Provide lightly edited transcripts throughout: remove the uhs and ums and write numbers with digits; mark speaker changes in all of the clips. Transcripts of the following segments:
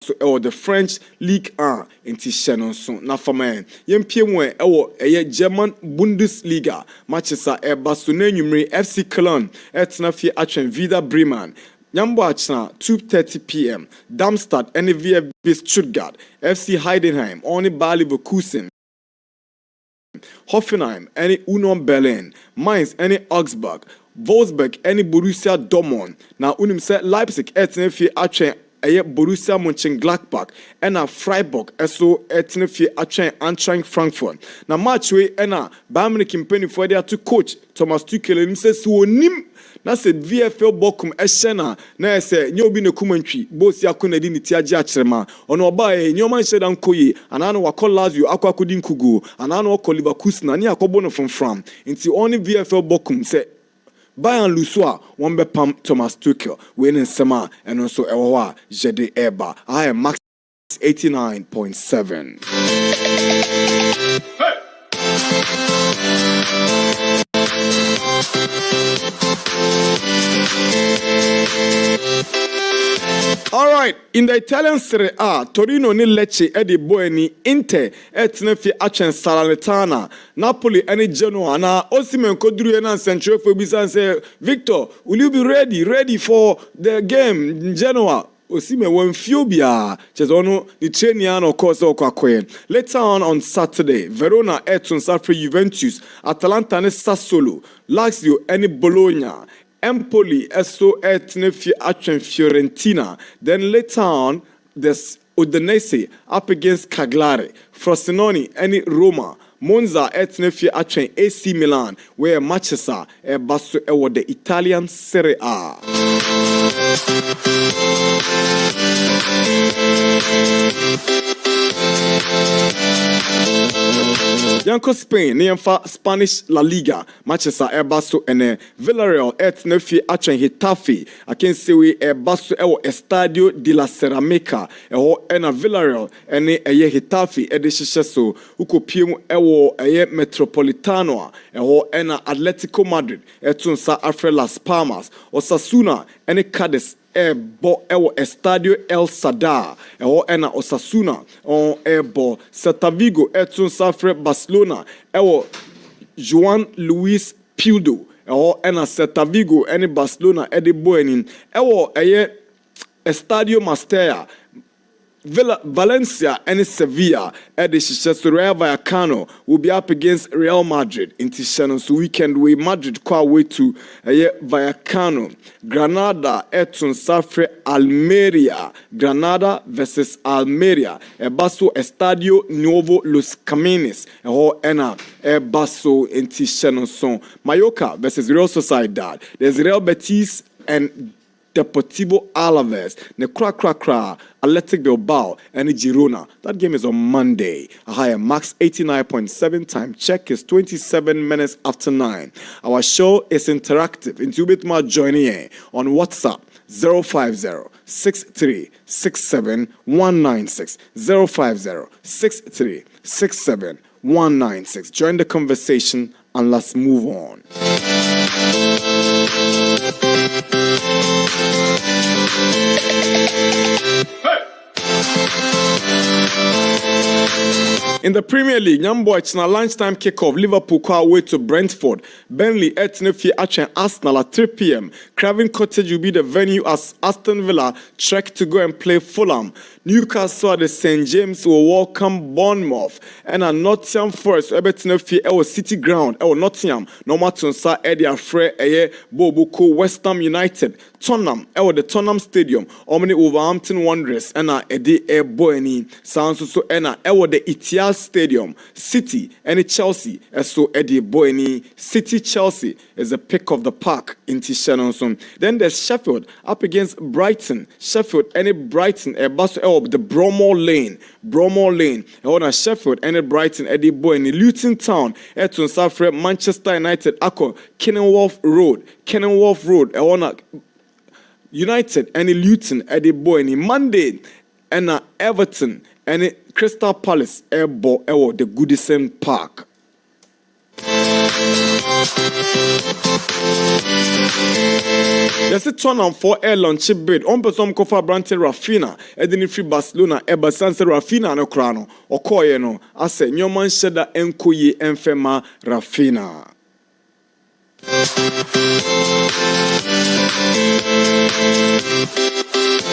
Speaker 1: so the French Ligue 1 inti Shannon so na fama yempie mu German Bundesliga matches Barcelona numeri FC Cologne etna fi atwen Vida Bremen Nyambo achna 2:30 p.m. Darmstadt and VfB Stuttgart FC Heidenheim only Bayer Leverkusen Hoffenheim any Union Berlin Mainz any Augsburg Wolfsburg any Borussia Dortmund na unim se Leipzig etna fi atwen Borussia Mönchengladbach and Freiburg eso etna fi atwen Eintracht Frankfurt na match we na Bayern Munich campaign for their to coach Thomas Tuchel him say so nim na said VFL bokum ehena na say nyobi ne kumantwi bosi akona di nitiaje akyerema ono oba nyoma nheda nkoyi anano wakọ Lazio akwakodi nkugu anano wakọ Leverkusen ani akobo no from nti only VFL bokum say Bayern Luswa won pam Thomas Tuchel we ne nsema eno so ewo a jede eba I am max 89.7 All right, in the Italian Serie A, Torino ni Lecce e di Buoni, Inter etne fi atwen Salernitana, Napoli any Genoa na Osimhen kodru na Central for Bisan say, Victor, will you be ready for the game in Genoa? Osimhen won Fiobia, Chezono the Cheniano course okwa. Later on Saturday, Verona etun safre Juventus, Atalanta ne Sassuolo, Lazio any Bologna. Empoli eso etne fi atwen Fiorentina. Then later on, there's Udinese up against Cagliari. Frosinone any Roma. Monza etne fi atwen AC Milan. Where matches are basso ewo the Italian Serie A. Yanko Spain, Niemfa Spanish La Liga, matches are Basso and Villarreal etne fi atwen Getafe. I can say we Basso ewo Estadio de la Ceramica. Ena Villarreal ene Getafe edeshiso uko PM ewo Metropolitano ena Atletico Madrid etun sa afre Las Palmas Osasuna ene Cadiz bo ewo Estadio El Sadar ena Osasuna bo Celta Vigo etun sa afre Barcelona ewo Juan Luis Pildo ena Celta Vigo ene Barcelona ede boenin ewo Estadio Mestalla Valencia and Sevilla at the Real Vallecano will be up against Real Madrid in Tishanos weekend way Madrid qua way to Vallecano. Granada etun safre Almeria. Granada versus Almeria. Basso Estadio Nuevo Los Caminos. Ena Basso in Tishanos. Mallorca versus Real Sociedad. There's Real Betis and Deportivo Alaves, ne Kra, Athletic Bilbao, and Girona. That game is on Monday. A higher max 89.7 time check is 27 minutes after 9. Our show is interactive. Into bit more joining in on WhatsApp 050-6367-196 050-6367-196. Join the conversation and let's move on. In the Premier League, Nyambo it's na lunchtime kickoff. Liverpool call away to Brentford. Burnley etne fi atwen Arsenal at 3 p.m. Craven Cottage will be the venue as Aston Villa trek to go and play Fulham. Newcastle at the St. James will welcome Bournemouth. And at Nottingham Forest, ebetne fi City Ground. Nottingham, no matter sa Eddie Afre Bobuko West Ham United. Tottenham, the Tottenham Stadium. Omni Wolverhampton Wanderers. And Eddie Boeni. Sounds also the Etihad Stadium. City and Chelsea. So Eddie Boeni. City Chelsea is a pick of the park in Tishanonson. Then there's Sheffield up against Brighton. Sheffield and Brighton. The Bromall Lane. Sheffield and Brighton. Eddie Boeni. Luton Town. Etun Safre Manchester United. Ako Kenilworth Road. United and Luton at the Boeni. Monday and Everton and Crystal Palace the Goodison Park. Yes, it's 1 air launch bid. On person kofa Brante Rafina, Edini free Barcelona, Eba Sanse Rafina no krano. Okoye no, ase nyoman sheda 𝐿𝐿𝐕𝐄 Rafina.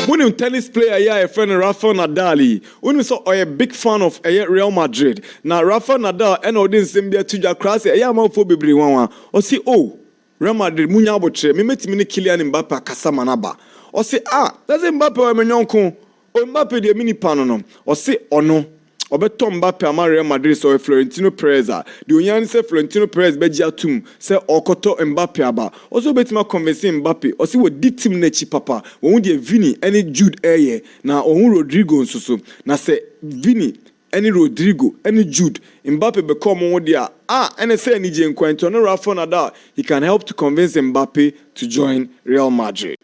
Speaker 1: When you tennis player here, a friend Rafael Nadal, when we saw a big fan of Real Madrid. Now Rafael Nadal and all this same day to your class, a young man for Bebli Nana Adu. Or say, oh, Real Madrid, munya botre, me met me Kylian Mbappe kasamanaba. Or say, that's Mbappe or menyonko, or Mbappe de mini panono. Or say, oh no. Obeto Mbappe ama Real Madrid so Florentino Perez the onyan say Florentino Perez beji atum say okoto Mbappe aba also betima convince Mbappe o si wo di team na chi papa wo de Vini any Jude eye na ohun Rodrigo nsoso na say Vini any Rodrigo any Jude Mbappe become one dia and say any je nkwanto no Rafael Nadal he can help to convince Mbappe to join Real Madrid.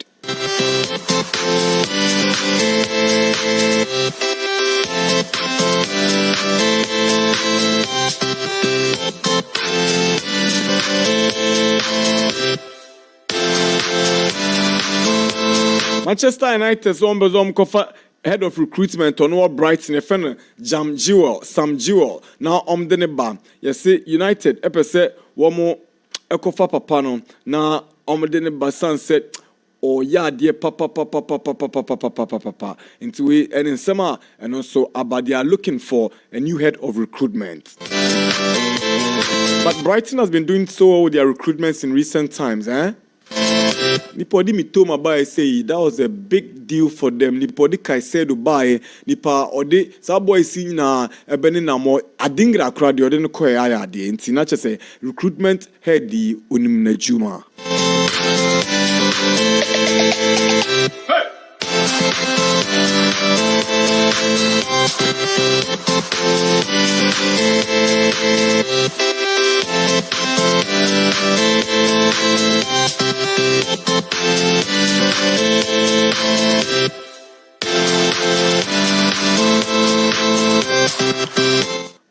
Speaker 1: Manchester United kofa head of recruitment on what Brighton a friend Sam Jewell now deneba yes United epese womo ekofa papa no na deneba sunset or dear papa into we and in summer and also about they are looking for a new head of recruitment. But Brighton has been doing so well with their recruitments in recent times, Nipodi mitoma ba say that was a big deal for them. Nipodi kai said buy nipa ode sa boy si na ebeni na mo adingra kra de ode no koy aya de nti na che recruitment head di onim na juma.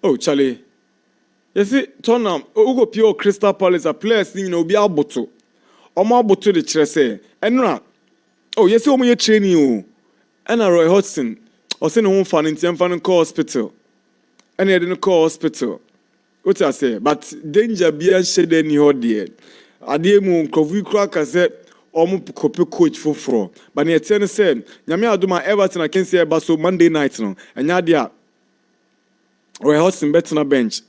Speaker 1: Oh, Charlie. You see, Tottenham, Ugo Pio Crystal Palace, a players, be aboto. Omo aboto de chrese. Enra. Oh, yes, you training you. And Roy Hodgson. Or send home fan in call hospital. And he didn't call hospital. What I say? But danger be a shed any dear. Ademu Kovu Cracker said, copy coach for. But he said, Yamia do my Everton, I can say about so Monday night. No. And Yadia. Roy Hodgson bet on a bench.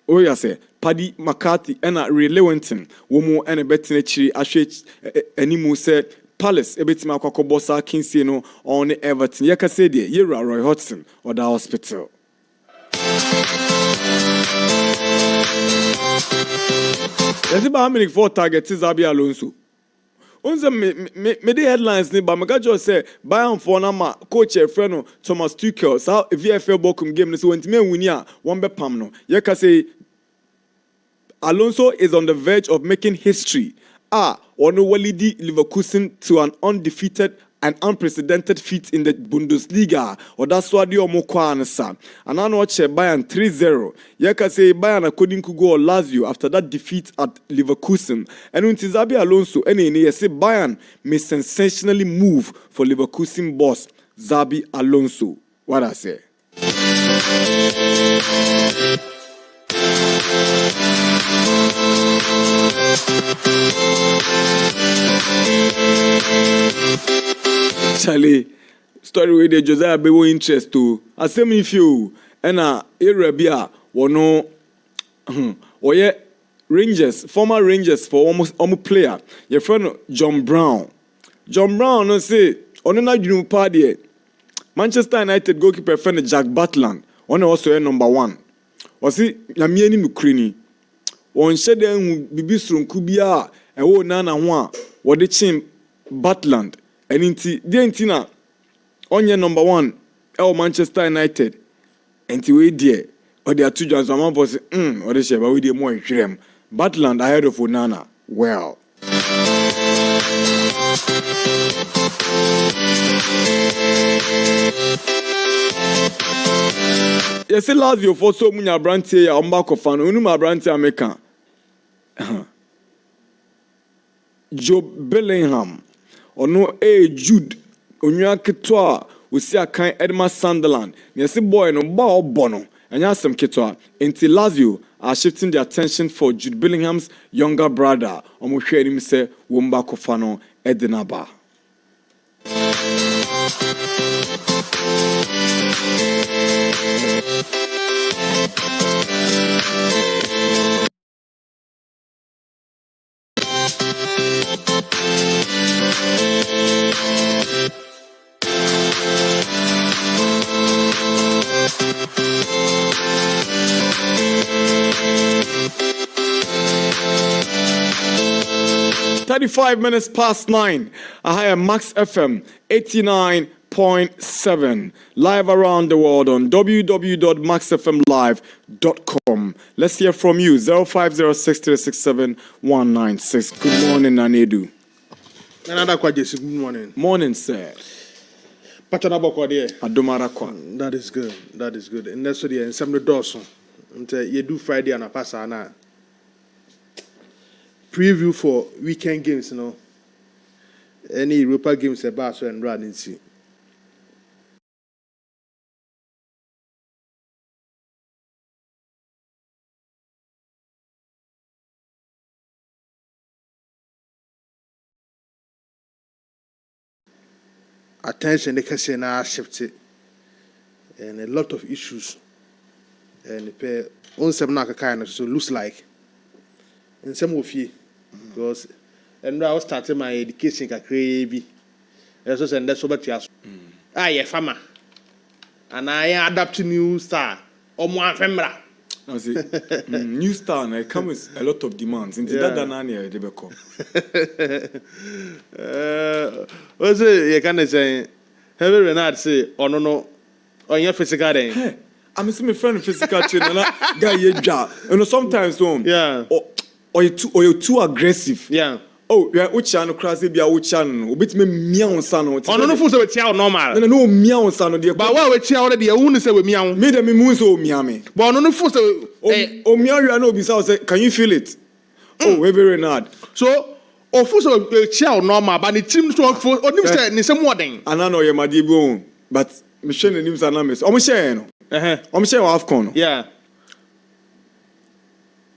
Speaker 1: Oh, yeah, say, Paddy McCarthy and Ray Lewington, Womo and a betting actually, Animu said, Palace, a bit Makoko Bossa, Kinsino, on Everton. Yaka said, Yera Roy Hodgson or the hospital. Let's see how many 4 targets is Abi Alonso. Unza me headlines ni ba magajo say Bayern for na coach e friend Thomas Tuchel sa VFL bokum game ni so wentime wini a won be pam no ye ka say Alonso is on the verge of making history ono walidi Leverkusen to an undefeated and unprecedented feat in the Bundesliga or that's what the omokwa sa and I watch Bayern 3-0 ye ka say Bayern according to go Lazio after that defeat at Leverkusen and when Xabi Alonso any say Bayern may sensationally move for Leverkusen boss Xabi Alonso. What I say? Charlie, story with the Josiah Quaye interest too. I say me few and Arabia wono oye Rangers, former Rangers for almost player. Your friend John Brown. John Brown no say ono na dwunu party. Manchester United goalkeeper friend Jack Butland. Ono also number 1. Osi nyamie ni mukrini. On shede hu bibi sronku bia ewo nana ho a wode chim Butland. Enti de na onye number 1 Manchester United. Enti we die or they are two Johns among us or they share but we dey more hwirem. Butland ahead of Onana. Well. Yes, Lazio for so munya branche ya ombako fan onuma branche American. Joe Bellingham. Ono Jude. Onua ketewa osi akan Edma Sunderland. Nesi boy no ba obono. Anya asem ketewa. Enti Lazio are shifting their attention for Jude Bellingham's younger brother. Omo hwe anim se womba kofa no Edinaba. (35:09). I have Max FM 89.7 live around the world on www.maxfmlive.com. Let's hear from you. 0506367196. Good morning, Nana Adu.
Speaker 2: Nana Darkwa-Gyasi, good morning.
Speaker 1: Morning, sir.
Speaker 2: That is good. That is good. And that's what you some the doors. You do Friday and a pass on preview for weekend games, you know. Any Europa games about so and run and see. Attention, they can say now shifted and a lot of issues. And the pair on some kind of so looks like in some of you because and I was starting my education crazy. That's what and that's what you ask. Yeah, farmer. And I adapt to new star or more femra.
Speaker 1: I see. New star and it comes with a lot of demands. Into that Danania they become.
Speaker 2: What's it you can say? Heavy Renard say, oh no, on your physical day.
Speaker 1: Hey, I'm my friend physical trainer guy you sometimes or you're too aggressive.
Speaker 2: Yeah.
Speaker 1: Oh, yeah, Uchano Crasy be a Uchan, a bit me meow son.
Speaker 2: Oh, no, fools with chow normal.
Speaker 1: No meow son, dear. But why would chow already? I wouldn't say with meow. Made a muso miami. But no fools. Oh, meow, you know, besides, can you feel it? Oh, very not. So, fools with chow normal, but it seems to for or some wedding. And I know you're my dear bone, but Michelle and him are numbers. Oh, Michelle, Michelle Afcon.
Speaker 2: Yeah.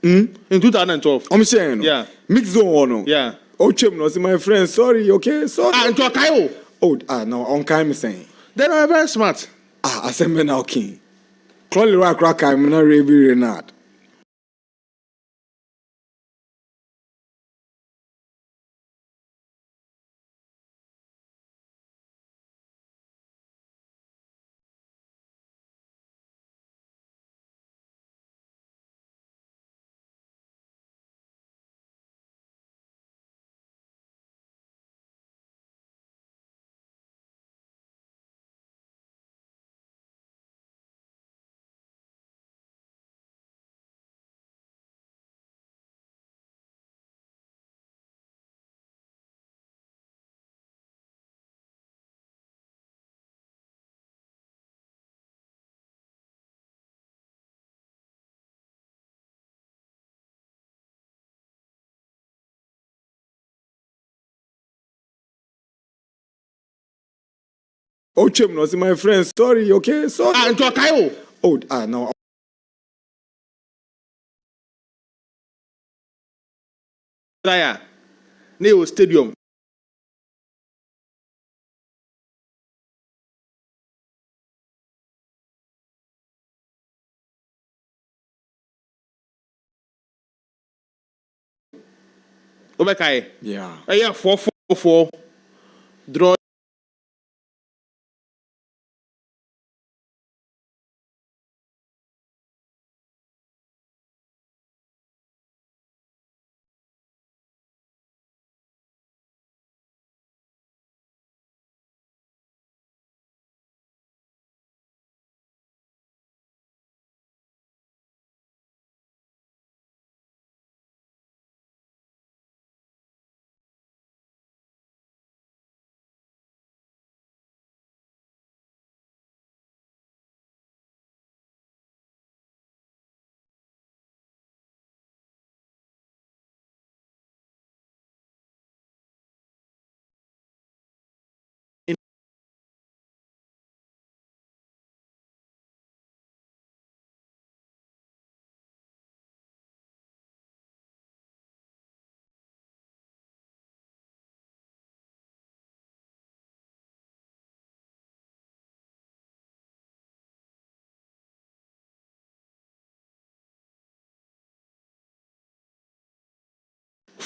Speaker 2: In 2012.
Speaker 1: I'm saying,
Speaker 2: yeah.
Speaker 1: Mix zone,
Speaker 2: yeah.
Speaker 1: Oh, Chim, no, my friend, sorry, okay, sorry.
Speaker 2: And to a Kyle.
Speaker 1: Oh, no, on Kai saying.
Speaker 2: Then I'm very smart.
Speaker 1: I said, men now, king. Crawley rock, I'm not really not. Oh, Chim, no, my friend, sorry, okay, sorry.
Speaker 2: And to a Kyle.
Speaker 1: Oh, no.
Speaker 2: Neo Stadium. Obekai.
Speaker 1: Yeah.
Speaker 2: 4-4-4. Draw.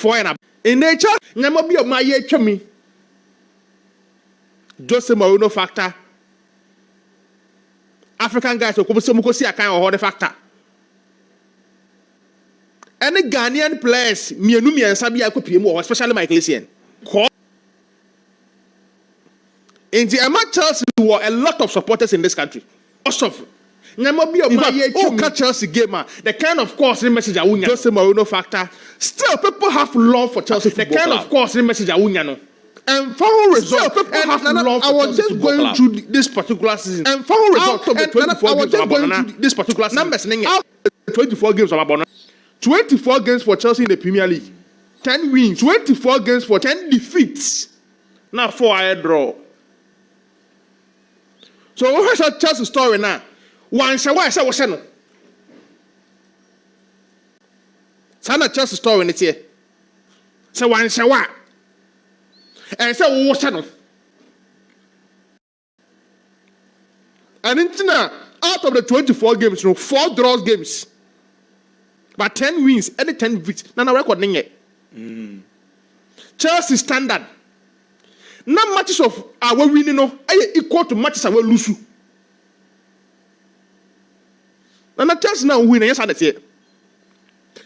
Speaker 2: 4 and in nature, never be of my year chummy. Jose Mourinho factor. African guys who come to see a kind of order factor. Any Ghanaian players, Mianumi and Sabia could be more, especially my Ecclesian. In the Emma Chelsea, there were a lot of supporters in this country. Most of never be of my year Chelsea gamer. The kind of course message I wouldn't Jose Mourinho factor. Still, people have love for Chelsea. The kind of course message I wouldn't. And final result, I was just going through this particular season. And final result of the 24 games of Abona. This particular season. Numbers, 24 games of Abona. 24 games for Chelsea in the Premier League. 10 wins. 24 games for 10 defeats. Now 4 air draw. So what's our Chelsea story now? One say why I say what's no. Sana Chelsea story in it here. So one say what? And say what's no. And in out of the 24 games, 4 draws games. But 10 wins, any 10 defeats. Nana record ninge. Chelsea standard. Now matches of our winning no equal to matches our lose. Nana Chelsea now win. Yes, I say.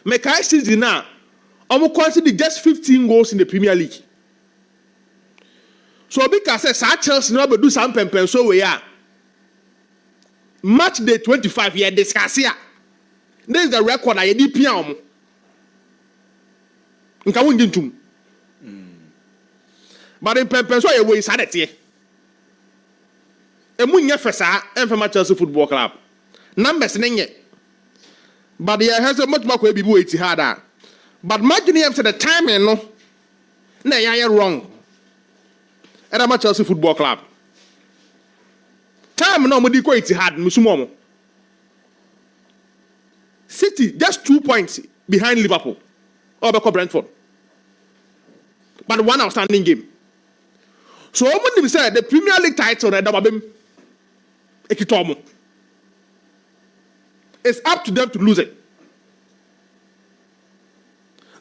Speaker 2: Make I see now. I'm consider just 15 goals in the Premier League. So because Chelsea now do some pen so we are. Match day 25 here discuss here. This is the record I did piano. Nka won't do. But in pen so you is had it here. And we never say and Chelsea Football Club. Numbers ninge. But there has a much more be wait harder. But imagine him to the timing no. Nay, I am wrong. And I'm Chelsea Football Club. Time no mudi quite hard, Musumomo. City just 2 points behind Liverpool or Brentford. But one outstanding game. So when said the Premier League title at Dababim Ekitomo. It's up to them to lose it.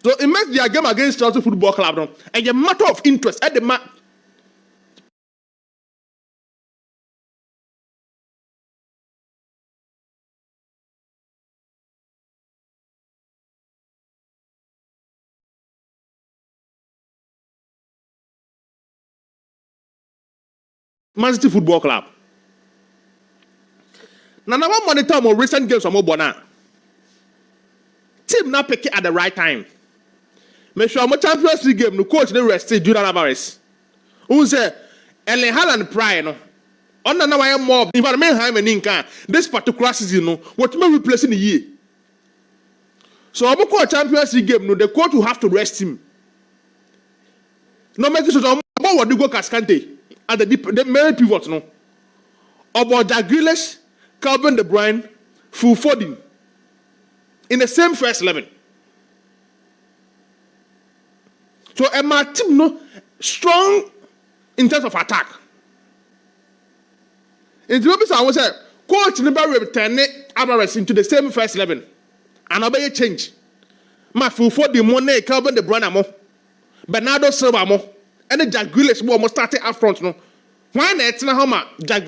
Speaker 2: So it makes their game against Chelsea Football Club now and a matter of interest at the Man City Football Club. Now, I want monitor more recent games from Obona. Team not pick it at the right time. Make sure my Champions League game, the coach the rest Julian Alvarez. Who say Erling Haaland prior no. On the now more environment this particular season no. What may replace in the year. So I'm a Champions League game no. The coach will have to rest him. No make sure about what do go Cascante. At the main pivot, no. About Jack Grealish, Calvin De Bruyne, Phil Foden. In the same first 11. So, my team, no, strong in terms of attack. In the office, I was say, coach never return Alvarez into the same first 11. And I'll be change. My Phil Foden, Monet, Calvin De Bruyne, mo. Bernardo Silva, mo. And the Jack Grealish almost started up front, no. Why not? How much Jack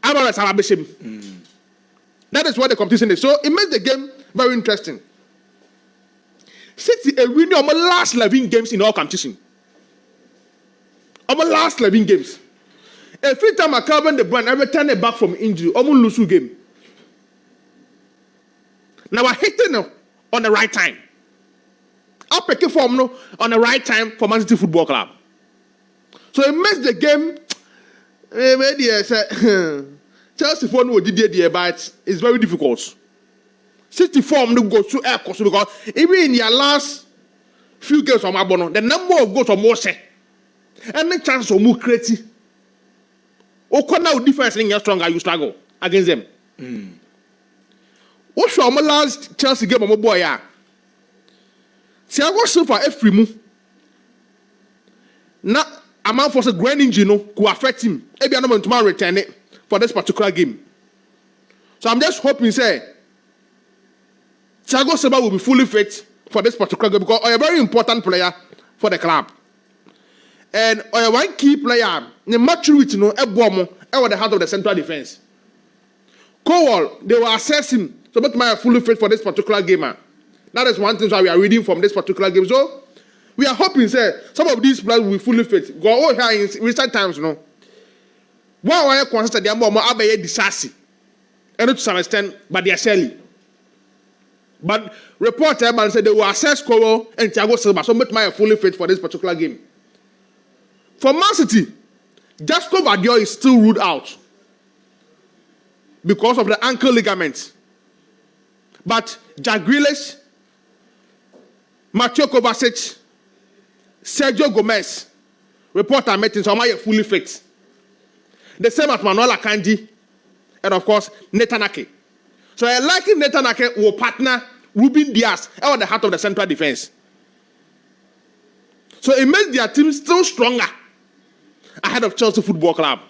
Speaker 2: Alvarez have That is what the competition is. So it makes the game very interesting. City are winning our last 11 games in all competition. Our last 11 games. Every time I Calvin De Bruyne, I return it back from injury. Almost lose game. Now we're hitting on the right time. I'll pick a form no, on the right time for Man City Football Club. So it makes the game Chelsea form no did there, but it's very difficult. City form no go through air course because even in their last few games on Mabono, the number of goals are more set. And the chances of more creative. Or now defense in your stronger you struggle against them. What's your last Chelsea game on my boy? See, I was so far every move. Now, a man for a grand injury could affect him. Maybe I'm not to return it for this particular game. So I'm just hoping, say, Thiago Silva will be fully fit for this particular game because a very important player for the club. And one key player, the maturity, no, over the heart of the central defense. Cowell, they will assess him. So, but my fully fit for this particular game. That is one thing that we are reading from this particular game. So, we are hoping, say, some of these players will be fully fit. Go all here in recent times, no. One way consistent, they are more abaye disasi, and to some extent, but they are selling. But report everybody said they will assess Cowell and Thiago Silva. So, but my fully fit for this particular game. For Man City, Jasco Badio is still ruled out because of the ankle ligament. But Jack Grealish, Mateo Kovacic, Sergio Gomez, reporter meeting, so am fully fit. The same as Manuel Akanji, and of course, Nathan Ake. So I like Nathan Ake will partner Ruben Diaz at the heart of the central defense. So it makes their team still stronger ahead of Chelsea Football Club.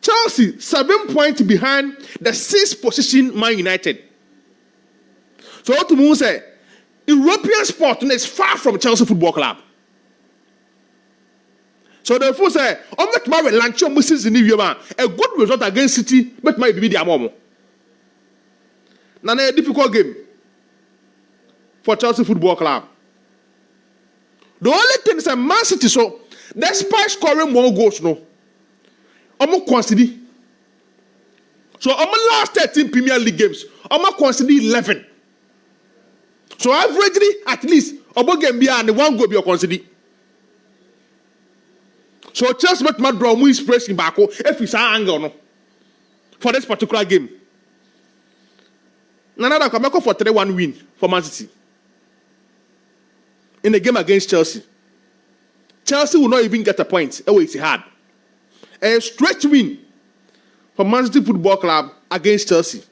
Speaker 2: Chelsea, 7 points behind the 6th position Man United. So what to move say, European sport is far from Chelsea Football Club. So therefore say, on met my lunch on Mrs. a good result against City, but might be the Amomo. Now a difficult game for Chelsea Football Club. The only thing is that Man City, so despite scoring more goals, no, almost consider. So almost last 13 Premier League games, almost consider 11. So averagely, at least, about game be and one goal be consider. So Chelsea met my draw is pressing back if it's an angle no for this particular game. Nana Darkwa-Gyasi for 3-1 win for Man City. In the game against Chelsea. Chelsea will not even get a point. Oh, it's hard. A straight win for Man City Football Club against Chelsea.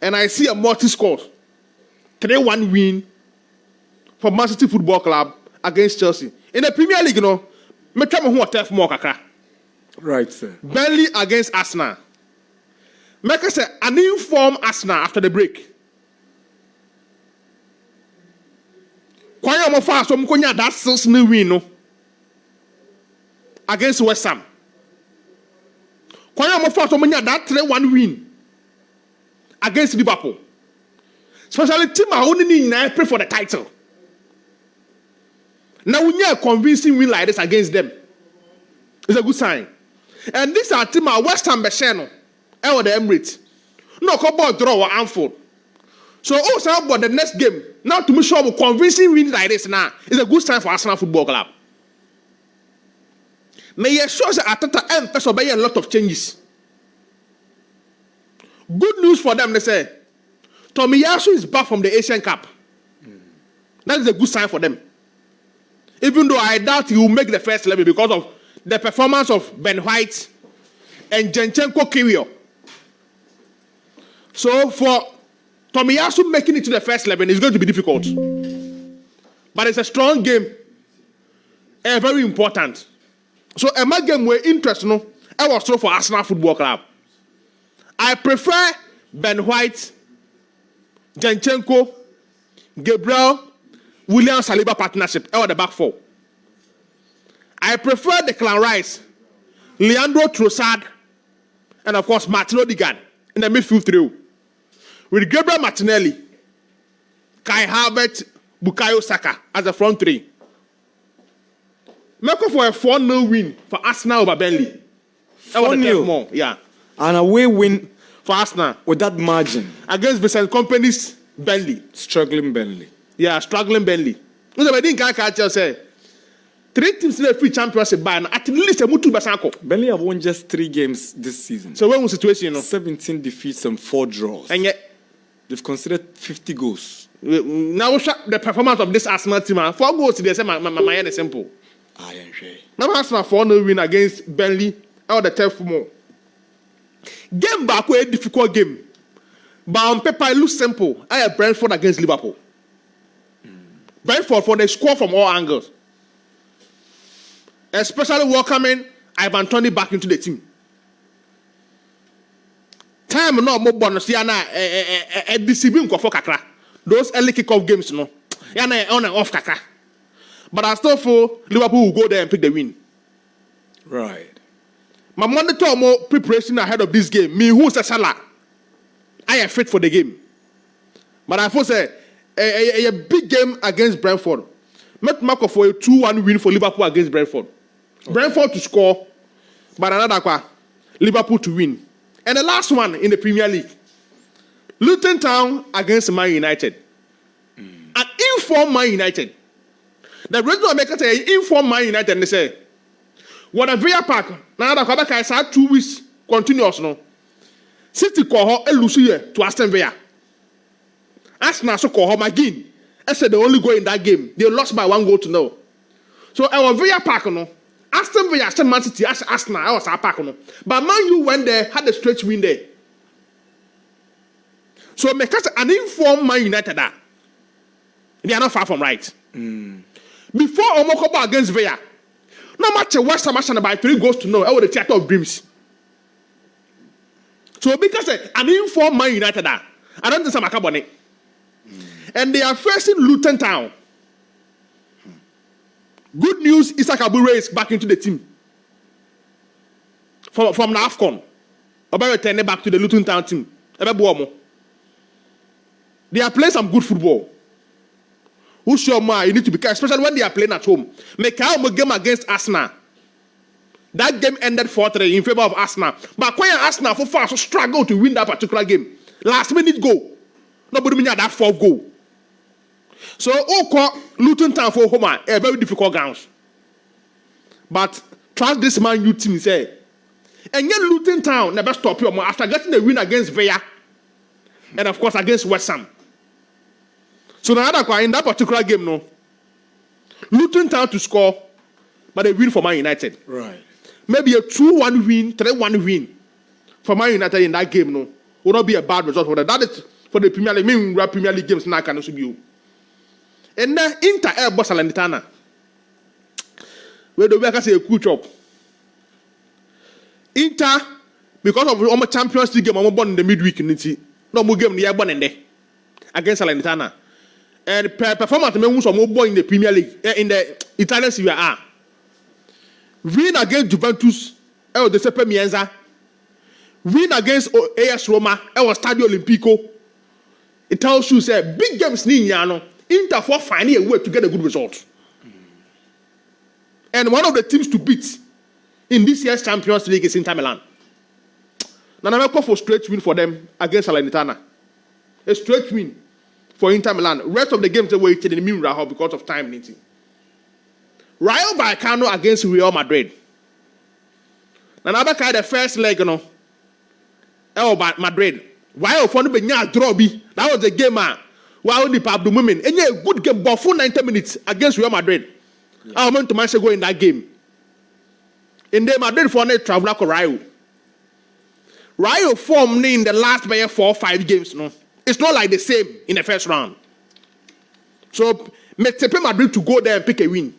Speaker 2: And I see a multi-score. 3-1 win for Man City Football Club against Chelsea. In the Premier League, you know, me tell me who tough more kakra.
Speaker 1: Right, sir.
Speaker 2: Burnley against Arsenal. Make us say an informed Arsenal after the break. Kwaya mo fast so mkonya that 6-0 win no against West Ham. Kwaya mo fast so mkonya that 3-1 win against Liverpool. Especially team are only in pray for the title. Now we need a convincing win like this against them. It's a good sign. And this are team are West Ham Besheno or the Emirates. No couple draw or Anfield. So also about the next game. Now to make sure we convincing win like this now is a good sign for Arsenal Football Club. May you show that Atata and obey a lot of changes. Good news for them, they say. Tomiyasu is back from the Asian Cup. That is a good sign for them. Even though I doubt he will make the first level because of the performance of Ben White and 𝐿𝐀𝐂𝐊. So for Tomiyasu making it to the first 11 is going to be difficult. But it's a strong game. And very important. So a game where interest no, I was through for Arsenal Football Club. I prefer Ben White, 𝐿𝐀𝐂𝐊, Gabriel, William Saliba partnership or the back four. I prefer the Clan Rice, Leandro Trossard, and of course Martin Odegaard in the midfield trio. With Gabriel Martinelli, Kai Havertz, Bukayo Saka as the front three. Make for a 4-0 win for Arsenal over Burnley.
Speaker 1: 4-0?
Speaker 2: Yeah.
Speaker 1: An away win
Speaker 2: for Arsenal.
Speaker 1: with that margin.
Speaker 2: Against Vincent Kompany's Burnley.
Speaker 1: Struggling Burnley.
Speaker 2: Yeah, struggling Burnley. I didn't catch you say. 3 teams in the free championship by at least a Mutu Basanko.
Speaker 1: Burnley have won just 3 games this season.
Speaker 2: So when was the situation, you know?
Speaker 1: 17 defeats and 4 draws.
Speaker 2: And yet,
Speaker 1: they've considered 50 goals.
Speaker 2: now the performance of this Arsenal team. 4 goals today, say my end is simple. Now Arsenal 4-0 win against Burnley or the 10th more. Game back was a difficult game. But on paper it looks simple. I have Brentford against Liverpool. Brentford for the score from all angles. Especially welcoming Ivan Toney back into the team. Time no more bonus yana deceiving for kakra. those early kickoff games, on and off kaka. But I still feel Liverpool will go there and pick the win.
Speaker 1: Right.
Speaker 2: My monitor more preparation ahead of this game. Me who's a Salah. I am fit for the game. But I feel say a big game against Brentford. Met mark for a 2-1 win for Liverpool against Brentford. Okay. Brentford to score, but Nana Darkwa, Liverpool to win. And the last one in the Premier League. Luton Town against Man United. An informed Man United. The original maker say informed Man United and they say, what a Villa Park, Nana Darkwa has had 2 weeks continuous no. City call her Lucia to Aston Villa. Arsenal so call her again. I said they only go in that game. They lost by 1-0. So our Villa Park no. Aston Villa, Aston Man City, Arsenal, I was a Park no. But Man U went there, had a stretch win there. So make us an informed Man United that they are not far from right. Before Omokobo against Villa, no match West Ham by 3-0 over the theater of dreams. So because an informed Man United that I don't think I'm a and they are facing Luton Town. Good news, 𝐒𝐏𝐬𝐄 Kabure is back into the team. From the AFCON. About returning back to the Luton Town team. They are playing some good football. Who sure more you need to be careful, especially when they are playing at home. Make a game against Arsenal. That game ended 4-3 in favor of Arsenal. But when Arsenal for far so struggle to win that particular game. Last minute goal. Nobody mean that 4th goal. So, Luton Town for home, a very difficult grounds. But trust this Man U team say, and yet Luton Town never stop you after getting the win against Villa, and of course against West Ham. So now in that particular game, no, Luton Town to score, but they win for Man United.
Speaker 1: Right.
Speaker 2: Maybe a 2-1 win, 3-1 win for Man United in that game, no, will not be a bad result for that. That is for the Premier League. Meaning Premier League games now can also be. And then Inter Air Boss Salernitana. Where the workers say a cool job. Inter, because of the Champions League game, I'm born in the midweek. No more game near born in there against Salernitana. And performance me who's more born in the Premier League in the Italian Serie A. Win against Juventus, the Sepe Mienza. Win against AS Roma, Stadio Olimpico. It tells you say big games ni nyano. Inter for finding a way to get a good result. And one of the teams to beat in this year's Champions League is Inter Milan. Now I'm going for straight win for them against Salernitana. A straight win for Inter Milan. Rest of the games they were in the Mimraho because of time. Rayo Vallecano against Real Madrid. Now I'm going the first leg, Madrid. Why for no draw be? That was the game, man. Why only Pablo Mumin? And yeah, good game, but for 90 minutes against Real Madrid. Yeah. I went to Manchester go in that game. In the Madrid for a travel to Rayo. Rayo formed in the last 4 or 5 games. No, it's not like the same in the first round. So, Metepe Madrid to go there and pick a win.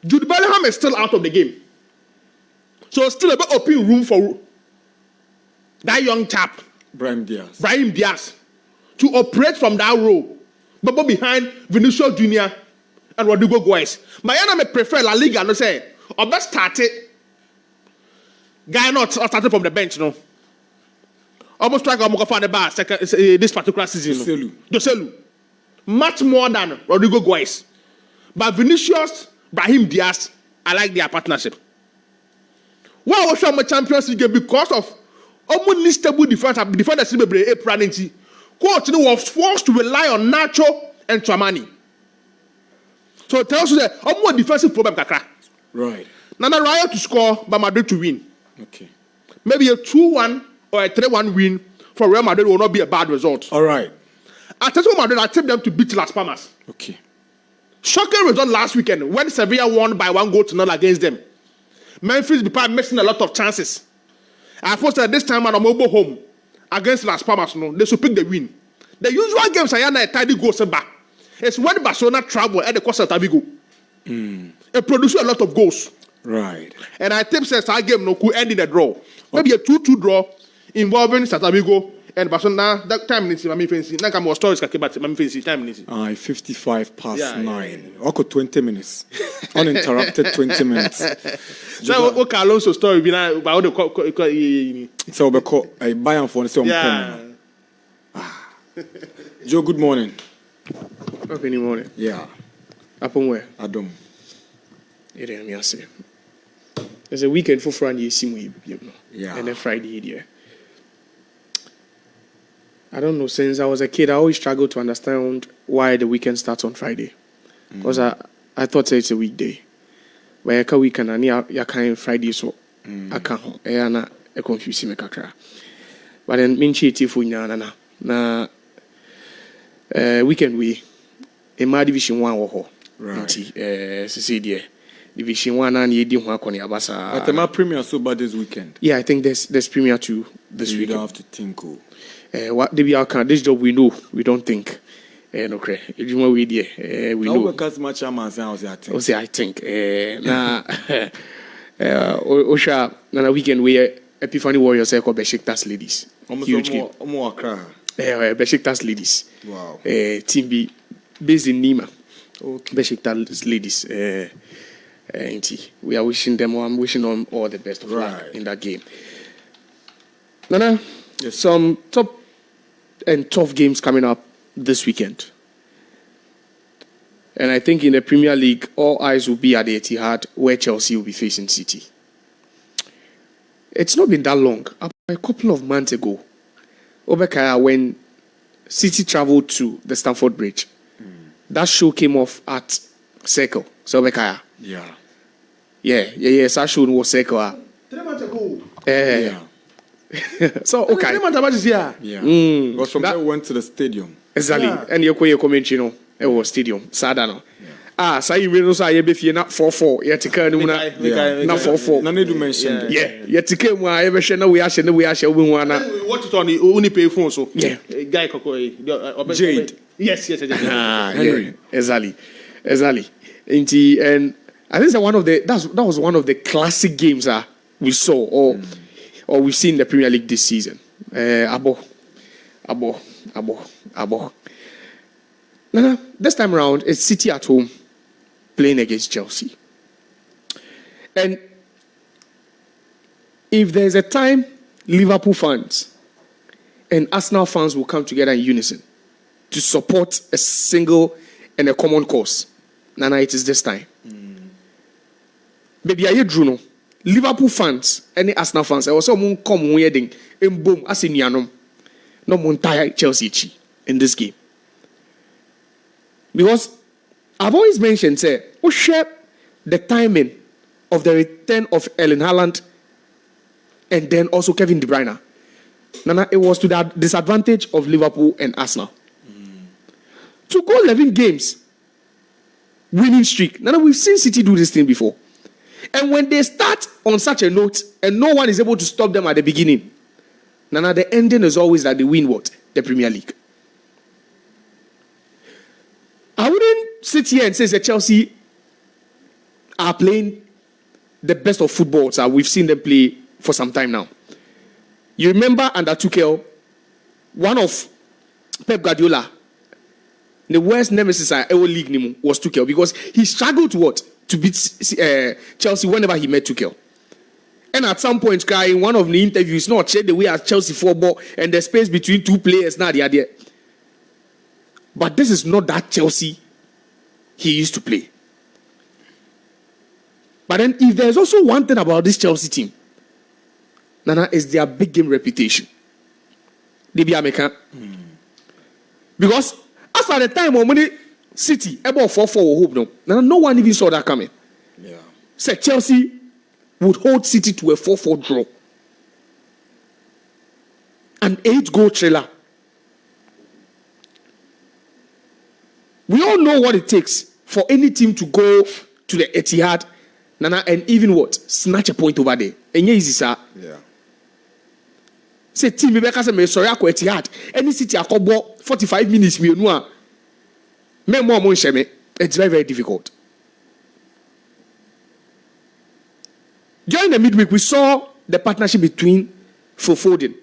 Speaker 2: Jude Bellingham is still out of the game. So, still a bit open room for that young chap,
Speaker 1: Brahim Diaz.
Speaker 2: To operate from that role, but behind Vinicius Junior and Rodrigo Goes. But I may prefer La Liga, no say, or best start it. Guy not started from the bench, no. Almost like I'm going the bar this particular season. Joselu. Much more than Rodrigo Goes. But Vinicius, Brahim Diaz, I like their partnership. Why was my Champions League because of almost stable defense? Defenders April. Coach was forced to rely on Nacho and Tchouaméni. So it tells you that a more defensive problem, Kakra.
Speaker 1: Right.
Speaker 2: Nana Rayo to score, but Madrid to win.
Speaker 1: Okay.
Speaker 2: Maybe a 2-1 or a 3-1 win for Real Madrid will not be a bad result.
Speaker 1: All right.
Speaker 2: Atletico Madrid, I tip them to beat Las Palmas.
Speaker 1: Okay.
Speaker 2: Shocking result last weekend when Sevilla won by 1-0 against them. Memphis Depay missing a lot of chances. I thought that this time on a mobile home against Las Palmas, no, they should pick the win. The usual games are a tidy goals back. It's when Barcelona travel at the Costa Vigo. It produces a lot of goals.
Speaker 1: Right.
Speaker 2: And I think that game no could end in a draw. Maybe a 2-2 draw involving Celta Vigo And but so now that time needs my fancy. Now come more stories but my fancy time needs.
Speaker 1: 55 past 9. Okay, 20 minutes. Uninterrupted 20 minutes.
Speaker 2: So what Alonso story be now about the
Speaker 1: so because I buy and for some Joe, good morning.
Speaker 3: Good morning.
Speaker 1: Yeah.
Speaker 3: Upon where?
Speaker 1: Adam.
Speaker 3: There's a weekend for Friday, you know.
Speaker 1: Yeah.
Speaker 3: And then Friday here. I don't know, since I was a kid, I always struggled to understand why the weekend starts on Friday. Because I thought it's a weekday. But I can't weekend and I can't Friday, so I can't. I confuse me. But then, Minchi for na weekend we in my division 1 or right. Division 1 and you didn't want Abasa.
Speaker 1: But the premier so bad this weekend.
Speaker 3: Yeah, I think there's premier 2 this weekend.
Speaker 1: You don't have to think.
Speaker 3: What we are this job we know, we don't think. No cray. If you we there, we know.
Speaker 1: Work as much as
Speaker 3: I think. Na Osha na weekend we Epiphany Warriors called Besiktas ladies. Huge game. Besiktas ladies.
Speaker 1: Wow.
Speaker 3: Team B based in Nima.
Speaker 1: Okay.
Speaker 3: Besiktas ladies. We are wishing them. I'm wishing them all the best of luck in that game. Nana, yes. Some top and tough games coming up this weekend. And I think in the Premier League, all eyes will be at the Etihad, where Chelsea will be facing City. It's not been that long. A couple of months ago, Obekaya, when City traveled to the Stamford Bridge, that show came off at Circle. So Obekaya. Yeah. That show was Circle.
Speaker 2: 3 months ago.
Speaker 1: Yeah.
Speaker 3: So okay.
Speaker 1: Because from there we went to the stadium.
Speaker 3: Exactly. And you comment, it was stadium. Sadano. So you really say you be not 4-4. You take no na 4-4.
Speaker 1: None do mention.
Speaker 3: Yeah. You take him why ever share no we are we wanna
Speaker 2: watch it on the only pay phone so.
Speaker 3: Yeah.
Speaker 2: Guy
Speaker 1: Jade.
Speaker 2: Yes.
Speaker 3: Henry. Exactly. And I think that was one of the classic games we saw or we've seen in the Premier League this season. Abo. Nana, this time around, it's City at home playing against Chelsea. And if there's a time Liverpool fans and Arsenal fans will come together in unison to support a single and a common cause, Nana, it is this time. Baby, are you Bruno? Liverpool fans, any Arsenal fans, I also won't come wedding in boom as in Yanom. No entire Chelsea in this game. Because I've always mentioned, we share the timing of the return of Erling Haaland and then also Kevin De Bruyne. Nana, it was to the disadvantage of Liverpool and Arsenal. To go 11 games, winning streak. Nana, we've seen City do this thing before. And when they start on such a note and no one is able to stop them at the beginning, Nana, the ending is always that they win what? The Premier League. I wouldn't sit here and say that Chelsea are playing the best of football. So we've seen them play for some time now. You remember under 𝐿𝐏𝐿, one of Pep Guardiola, the worst nemesis I ever league was 𝐿𝐏𝐿 because he struggled to beat Chelsea whenever he met 𝐿𝐏𝐿. And at some point, in one of the interviews, not check the way at Chelsea football and the space between two players now the idea. But this is not that Chelsea he used to play. But then if there's also one thing about this Chelsea team, Nana, is their big game reputation. They be American. Because as at the time when City about 4-4 hope no. Nana, no one even saw that coming.
Speaker 1: Yeah.
Speaker 3: Said Chelsea would hold City to a 4-4 draw. An 8-goal thriller. We all know what it takes for any team to go to the Etihad, Nana, and even snatch a point over there. And easy, sir.
Speaker 1: Yeah.
Speaker 3: Say team maybe because me sorry ako Etihad. Any City akobo 45 minutes me no. Me more mon sheme. It's very, very difficult. During the midweek, we saw the partnership between Phil Foden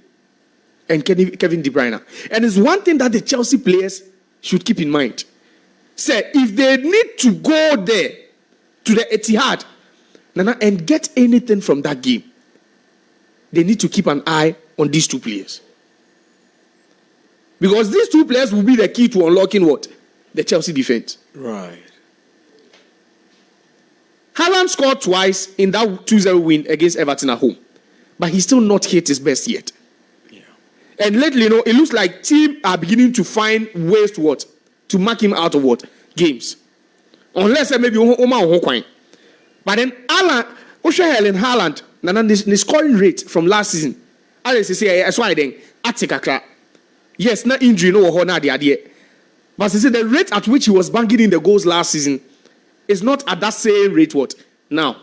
Speaker 3: and Kevin De Bruyne. And it's one thing that the Chelsea players should keep in mind. Say, if they need to go there to the Etihad, Nana, and get anything from that game, they need to keep an eye on these two players. Because these two players will be the key to unlocking what? The Chelsea defense.
Speaker 1: Right.
Speaker 3: Haaland scored twice in that 2-0 win against Everton at home. But he's still not hit his best yet.
Speaker 1: Yeah.
Speaker 3: And lately, it looks like teams are beginning to find ways to what? To mark him out of what? Games. Unless maybe Omar Hokwain. But then Haaland, the scoring rate from last season, as I say, that's why then, yes, not injury, no, not the idea. But the rate at which he was banging in the goals last season is not at that same rate what? Now.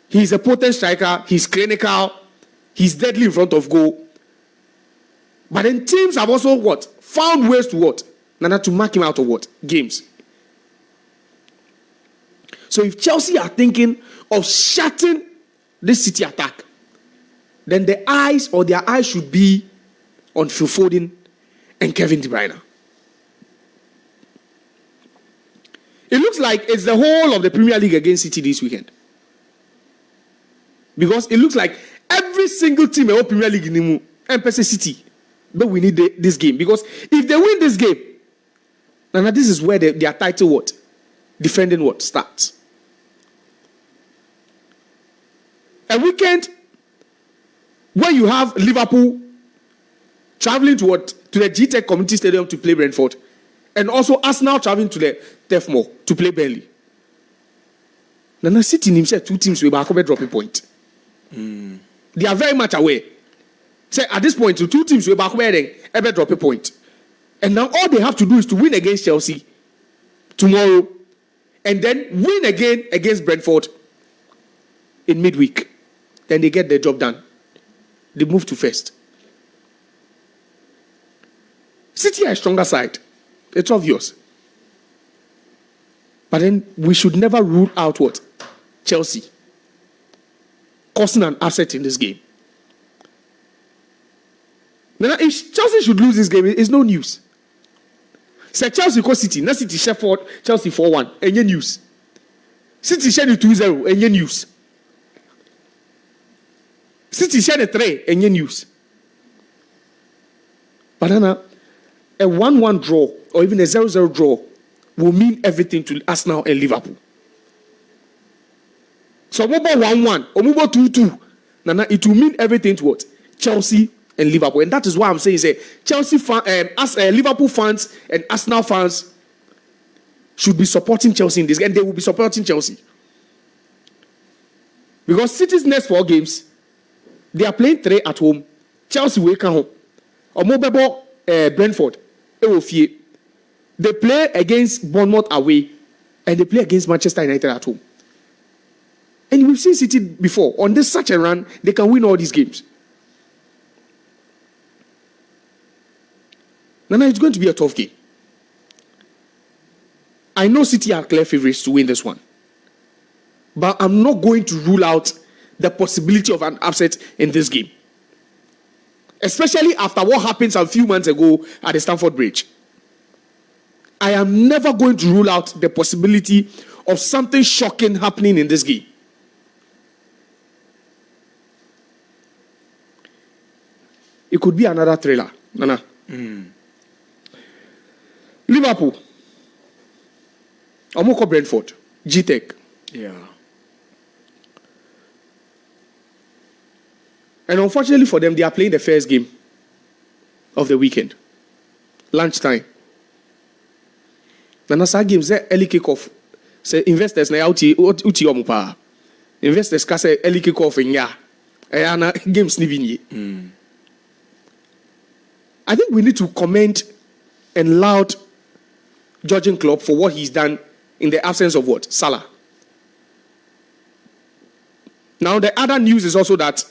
Speaker 3: He's a potent striker, he's clinical, he's deadly in front of goal. But then teams have also what? Found ways to what? Nana, to mark him out of what? Games. So if Chelsea are thinking of shutting this City attack, then their eyes should be on Phil Foden and Kevin De Bruyne. It looks like it's the whole of the Premier League against City this weekend. Because it looks like every single team in the Premier League in the City, but we need this game. Because if they win this game, then this is where their title what? Defending what? Starts. A weekend where you have Liverpool traveling to the 𝐋𝐸𝐂𝐊 Community Stadium to play Brentford, and also Arsenal traveling to the Turf Moor to play Burnley. Nana City himself, two teams will back up drop a point. They are very much aware. Say at this point, the two teams will back up drop a point. And now all they have to do is to win against Chelsea tomorrow, and then win again against Brentford in midweek. Then they get their job done. They move to first. City are a stronger side. It's obvious. But then we should never rule out what? Chelsea causing an upset in this game. Now, if Chelsea should lose this game, it's no news. Say Chelsea call City, not City Sheffield, Chelsea 4-1, any news. City share the 2-0, any news. City share the 3, any news. But then a 1-1 draw or even a 0-0 draw will mean everything to Arsenal and Liverpool. So mobile 1-1 or mobile 2-2, Nana, it will mean everything to what? Chelsea and Liverpool. And that is why I'm saying, Chelsea fans, Liverpool fans and Arsenal fans should be supporting Chelsea in this game. And they will be supporting Chelsea. Because City's next 4 games, they are playing 3 at home. Chelsea will come home. Or mobile Brentford. They play against Bournemouth away. And they play against Manchester United at home. And we've seen City before. On this such a run, they can win all these games. Nana, it's going to be a tough game. I know City are clear favorites to win this one. But I'm not going to rule out the possibility of an upset in this game. Especially after what happened a few months ago at the Stamford Bridge. I am never going to rule out the possibility of something shocking happening in this game. It could be another thriller. Nana. Liverpool. Omoko Brentford. 𝐶𝐸𝐿.
Speaker 1: Yeah.
Speaker 3: And unfortunately for them, they are playing the first game of the weekend. Lunchtime. Nana sa games early kickoff. Say investors na uti omupa. Investors ka say early kickoff nya. Ayana games ni binye. I think we need to commend and laud Jurgen Klopp for what he's done in the absence of what? Salah. Now the other news is also that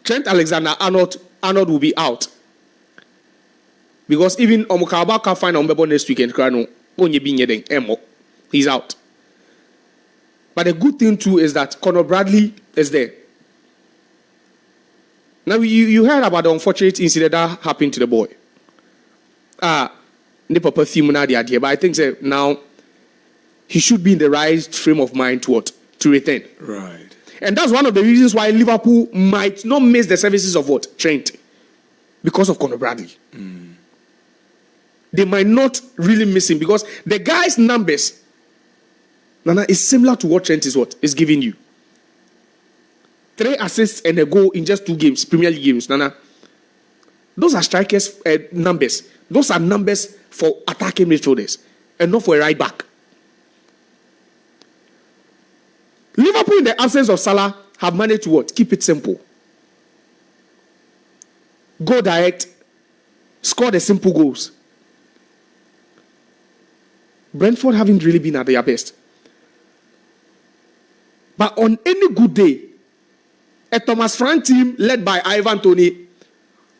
Speaker 3: Trent Alexander-Arnold will be out. Because even Omukaba can't find Ombebo next weekend. He's out. But the good thing too is that Conor Bradley is there. Now, you heard about the unfortunate incident that happened to the boy. Ne papa theme na the idea, but I think now he should be in the right frame of mind to what? To return.
Speaker 1: Right.
Speaker 3: And that's one of the reasons why Liverpool might not miss the services of what? Trent. Because of Conor Bradley. They might not really miss him because the guy's numbers, Nana, is similar to what Trent is giving you. 3 assists and a goal in just 2 games, Premier League games, Nana. Those are strikers' numbers. Those are numbers for attacking midfielders and not for a right back. Liverpool, in the absence of Salah, have managed to what? Keep it simple. Go direct, score the simple goals. Brentford haven't really been at their best. But on any good day, a Thomas Frank team led by Ivan Toney,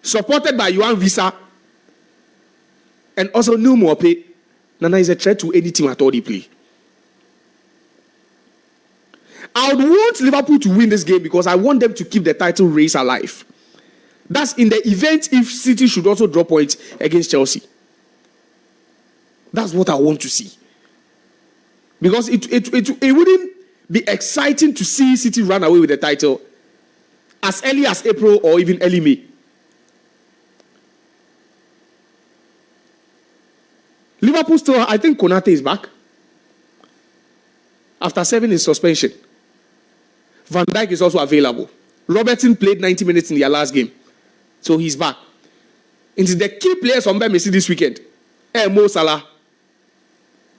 Speaker 3: supported by Yohan Wissa, and also Neil Maupay, Nana is a threat to any team at all they play. I would want Liverpool to win this game because I want them to keep the title race alive. That's in the event if City should also drop points against Chelsea. That's what I want to see. Because it wouldn't be exciting to see City run away with the title as early as April or even early May. Liverpool still, I think Konate is back after serving his suspension. Van Dijk is also available. Robertson played 90 minutes in their last game. So he's back. Into the key players on Messi this weekend. Mo Salah.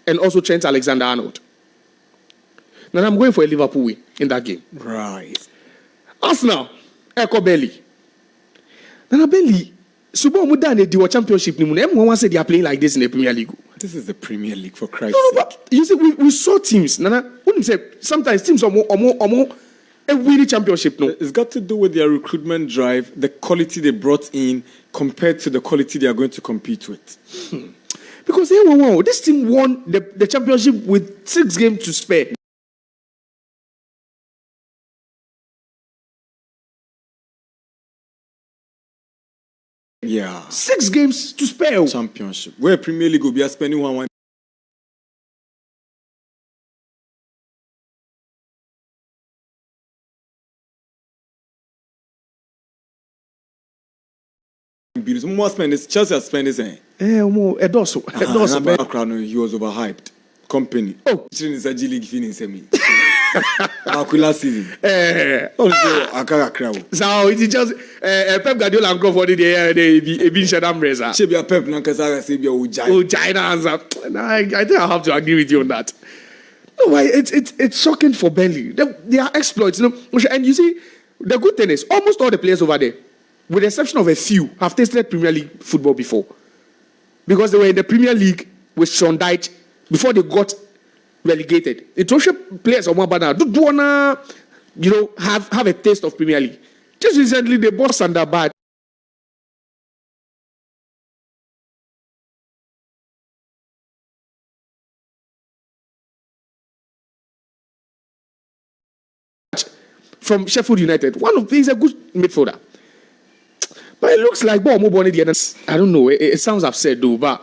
Speaker 3: And also Trent Alexander-Arnold. Now I'm going for a Liverpool win in that game.
Speaker 1: Right.
Speaker 3: Arsenal. Bebli. Now Bebli. Subo Mudane the championship. Everyone said they are playing like this in the Premier League.
Speaker 1: This is the Premier League, for Christ's
Speaker 3: No,
Speaker 1: sake.
Speaker 3: but you see, we saw teams. Nana, wouldn't say sometimes teams are more a winning championship. No,
Speaker 1: It's got to do with their recruitment drive, the quality they brought in compared to the quality they are going to compete with.
Speaker 3: because this team won the championship with 6 games to spare.
Speaker 1: Yeah.
Speaker 3: 6 games to spare.
Speaker 1: Championship. Where Premier League will be spending 1 billion. More spend this. Chelsea has spent this.
Speaker 3: Edoso.
Speaker 1: He was overhyped. Company.
Speaker 3: Oh.
Speaker 1: It's a G League finish semi. Last season. Akara crowd.
Speaker 3: So it is just Pep Guardiola and Crawford they been Shadam Reza.
Speaker 1: She be a Pep Nankasa say be a Ujai.
Speaker 3: Oh, China answer. I think I have to agree with you on that. No, it's shocking for Burnley. They are exploits, And you see, the good thing is almost all the players over there, with the exception of a few, have tasted Premier League football before, because they were in the Premier League with Sean Dyche before they got relegated. It also players of Mabana do wanna, have a taste of Premier League. Just recently, they bought Sunderbad. From Sheffield United. He's a good midfielder. But it looks like I don't know. It sounds absurd though, but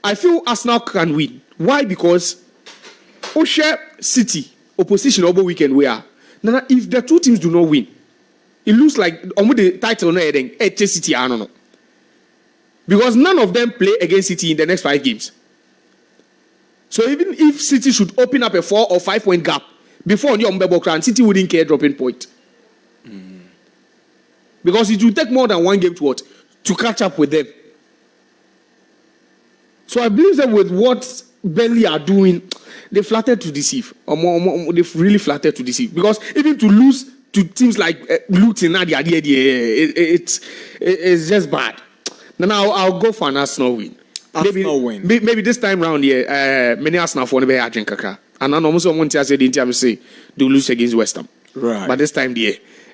Speaker 3: I feel Arsenal can win. Why? Because Osha City opposition over weekend where Nana, if the two teams do not win, it looks like the title no heading City, I don't know. Because none of them play against City in the next 5 games. So even if City should open up a 4 or 5 point gap before City wouldn't care dropping point. Because it will take more than 1 game to catch up with them. So I believe that with what Burnley are doing, they flattered to deceive. They've really flattered to deceive. Because even to lose to teams like Luton, it's just bad. Now I'll go for an Arsenal win. Maybe this time round here, many Arsenal for the drink kaka. And I know someone tells you the say they lose against West Ham.
Speaker 1: Right.
Speaker 3: But this time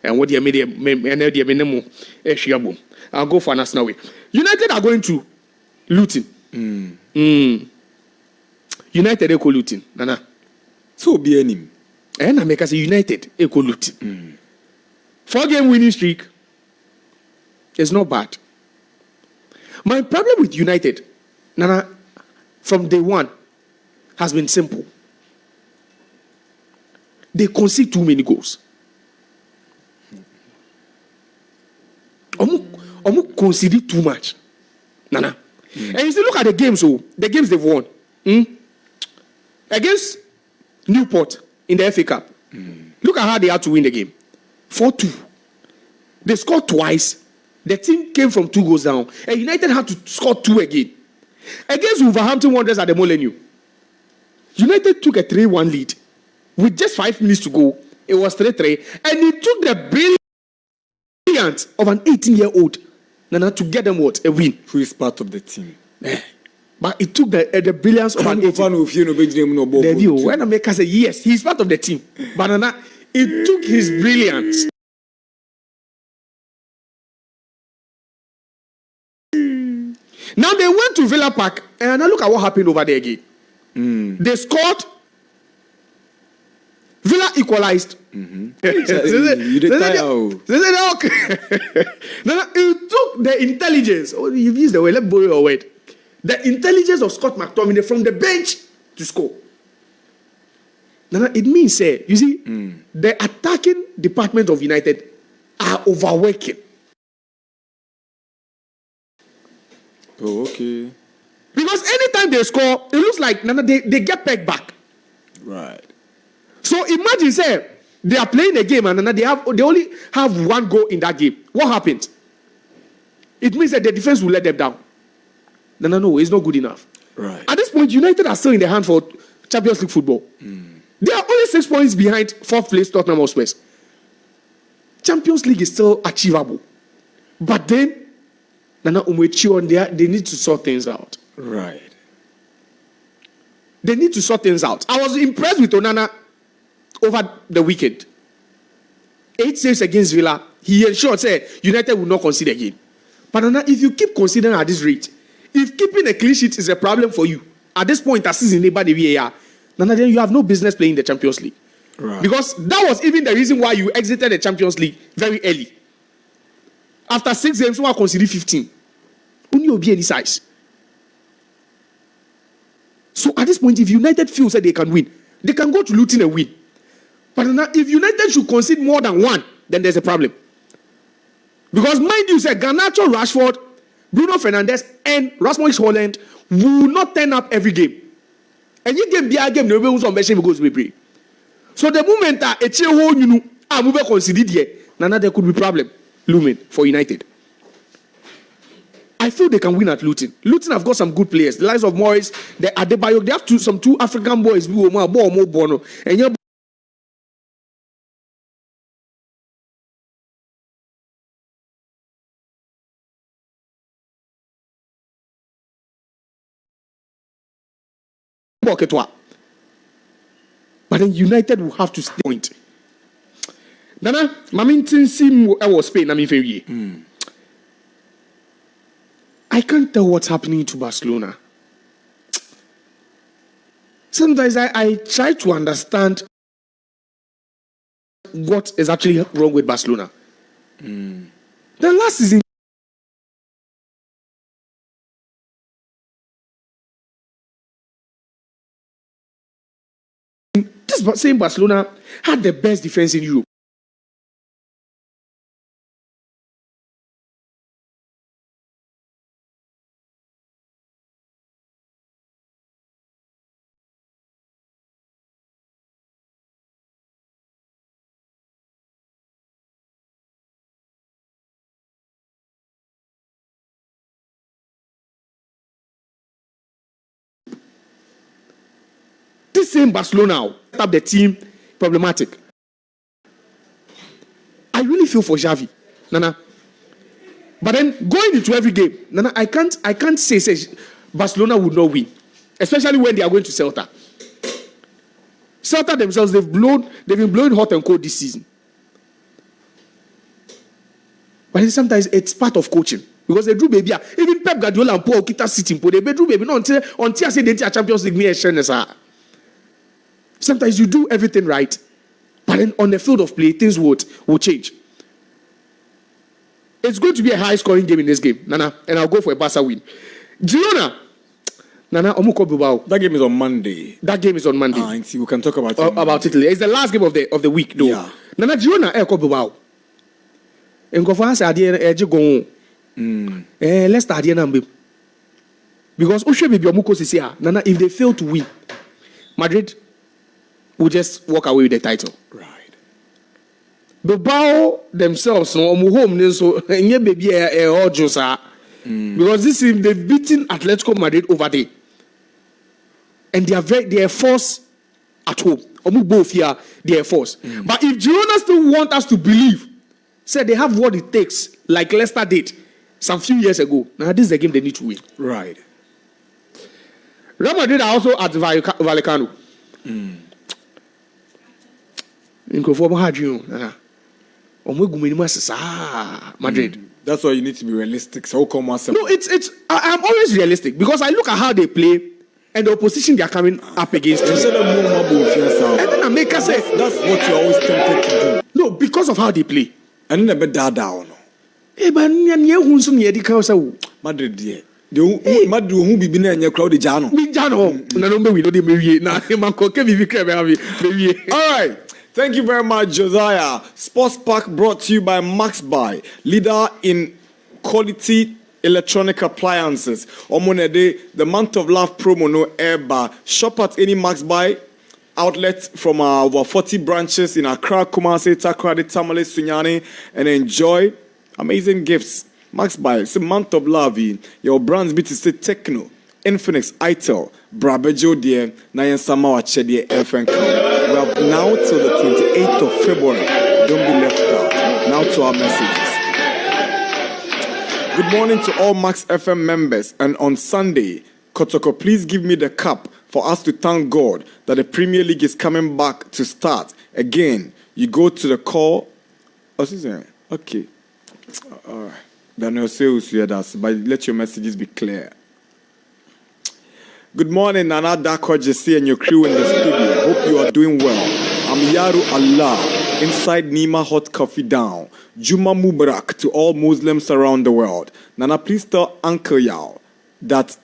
Speaker 3: and what they made I'll go for an Arsenal win. United are going to Luton. United equal Luton. Nana.
Speaker 1: So be any.
Speaker 3: And I make us United equal Luton. 4-game winning streak. It's not bad. My problem with United, Nana, from day one, has been simple. They concede too many goals. Omu conceded too much. Nana. And you see, look at the games, the games they've won. Against Newport in the FA Cup. Look at how they had to win the game. 4-2. They scored twice. The team came from 2 goals down. And United had to score 2 again. Against Wolverhampton Wanderers at the Molineux, United took a 3-1 lead. With just 5 minutes to go, it was 3-3. And it took the brilliance of an 18-year-old Nana to get them what? A win.
Speaker 1: Who is part of the team?
Speaker 3: But it took the brilliance of an 18-year-old. When America said, yes, he's part of the team. But Nana, it took his brilliance. Now they went to Villa Park, and now look at what happened over there again. They scored. Villa equalized.
Speaker 1: You
Speaker 3: it took the intelligence. Oh, you've used the word. Let's borrow your word. The intelligence of Scott McTominay from the bench to score. Now it means, you see, the attacking department of United are overworking.
Speaker 1: Oh, okay.
Speaker 3: Because anytime they score, it looks like they get pegged back.
Speaker 1: Right.
Speaker 3: So imagine, they are playing a game and they only have 1 goal in that game. What happens? It means that the defense will let them down. No, it's not good enough.
Speaker 1: Right.
Speaker 3: At this point, United are still in the hand for Champions League football. They are only 6 points behind 4th place Tottenham Hotspur. Champions League is still achievable. But then, they need to sort things out.
Speaker 1: Right.
Speaker 3: They need to sort things out. I was impressed with Onana over the weekend. 8 saves against Villa. He ensured United will not concede again. But Onana, if you keep considering at this rate, if keeping a clean sheet is a problem for you, at this point, as season neighbor the VAR, then you have no business playing the Champions League.
Speaker 1: Right.
Speaker 3: Because that was even the reason why you exited the Champions League very early. After 6 games, you are conceding 15. Only will be any size. So at this point, if United feels that they can win, they can go to Luton and win. But now, if United should concede more than 1, then there's a problem. Because mind you, Garnacho, Rashford, Bruno Fernandes, and Rasmus Hojlund will not turn up every game. And you game, nobody who's on mission goes be. So the moment that a chair move conceded here, Nana, there could be problem looming for United. I feel they can win at Luton. Luton have got some good players. The likes of Morris, the Adebayo, they have some 2 African boys who are more Bono. And you but then United will have to stay point. Nana, Mamintin Sim was Spain, I can't tell what's happening to Barcelona. Sometimes I try to understand what is actually wrong with Barcelona. The last season, this same Barcelona had the best defense in Europe. This same Barcelona have the team problematic. I really feel for Xavi, Nana. But then going into every game, Nana, I can't say Barcelona would not win, especially when they are going to Celta. Celta themselves, they've been blowing hot and cold this season. But then sometimes it's part of coaching. Because they drew baby. Even Pep Guardiola and Paul Kita sitting, they drew baby. Not until I say they Champions League. Sometimes you do everything right, but then on the field of play, things will change. it's going to be a high-scoring game in this game, Nana, and I'll go for a Barca win. Girona, Nana, Omuko Bilbao.
Speaker 1: That game is on Monday.
Speaker 3: That game is on Monday.
Speaker 1: And see, we can talk about it.
Speaker 3: About Italy. It's the last game of the week, though.
Speaker 1: Yeah.
Speaker 3: Nana, Girona, Eko Bilbao. And go for us, Let's start the number. Because Nana, if they fail to win, Madrid will just walk away with the title.
Speaker 1: Right.
Speaker 3: Bilbao themselves, no, home, so baby, because this team they've beaten Atletico Madrid over there, and they are force at home. Both here, they are force. But if Girona still want us to believe, say they have what it takes, like Leicester did some few years ago. Now this is the game they need to win.
Speaker 1: Right.
Speaker 3: Real Madrid are also at Vallecano. Madrid.
Speaker 1: That's why you need to be realistic. So come on,
Speaker 3: no, I'm always realistic because I look at how they play and the opposition they are coming up against.
Speaker 1: And
Speaker 3: then I make us say
Speaker 1: that's what you're always tempted to do.
Speaker 3: No, because of how they play.
Speaker 1: And never down.
Speaker 3: But
Speaker 1: Madrid, dear. Madrid who be in your crowd, Jano. All right. Thank you very much, Josiah. Sports Park brought to you by Max Buy, leader in quality electronic appliances. Omonede, the month of love promo no airbar. Shop at any Max Buy outlet from over 40 branches in Accra, Kumasi, Takoradi, Tamale, Sunyani, and enjoy amazing gifts. Max Buy, it's a month of love. Your brands be to say Techno, Infinix, Itel, Brabejo dear, Nayan Samawa Chedie, FN. We have now till the 28th of February. Don't be left out. Now to our messages. Good morning to all Max FM members. And on Sunday, Kotoko, please give me the cup for us to thank God that the Premier League is coming back to start. Again, you go to the call. What's his name? Okay. All right. Daniel Seus, but let your messages be clear. Good morning, Nana Darkwa-Gyasi and your crew in the studio. Hope you are doing well. I'm Yaru Allah, inside Nima Hot Coffee Down. Juma Mubarak to all Muslims around the world. Nana, please tell Uncle Yao that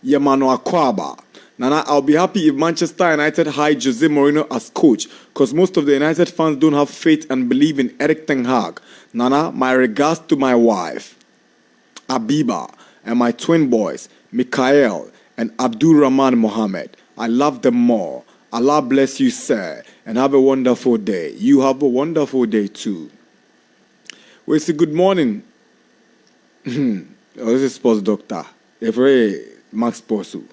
Speaker 1: Yamano Akwaba. Nana, I'll be happy if Manchester United hire Jose Mourinho as coach, because most of the United fans don't have faith and believe in Erik ten Hag. Nana, my regards to my wife, Abiba, and my twin boys, Mikael and Abdul Rahman Mohammed. I love them more. Allah bless you, sir, and have a wonderful day. You have a wonderful day too. We say good morning. This is sports doctor. Every Max Posu.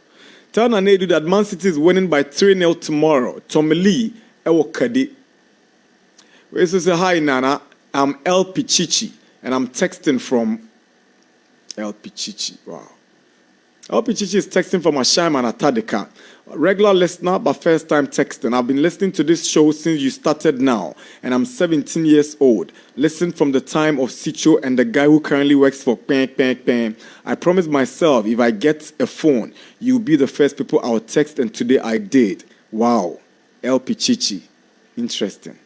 Speaker 1: Tell Nana Adu that Man City is winning by 3-0 tomorrow. Tommy Lee, Ewo Kadi. We say hi Nana. I'm 𝐿𝐿𝐿 and I'm texting from 𝐿𝐿𝐿. Wow. 𝐿𝐿𝐿 is texting from Ashaiman Atadeka. Regular listener, but first time texting. I've been listening to this show since you started now, and I'm 17 years old. Listen from the time of Sicho and the guy who currently works for Pang. I promised myself if I get a phone, you'll be the first people I'll text, and today I did. Wow. 𝐿𝐿𝐿. Interesting.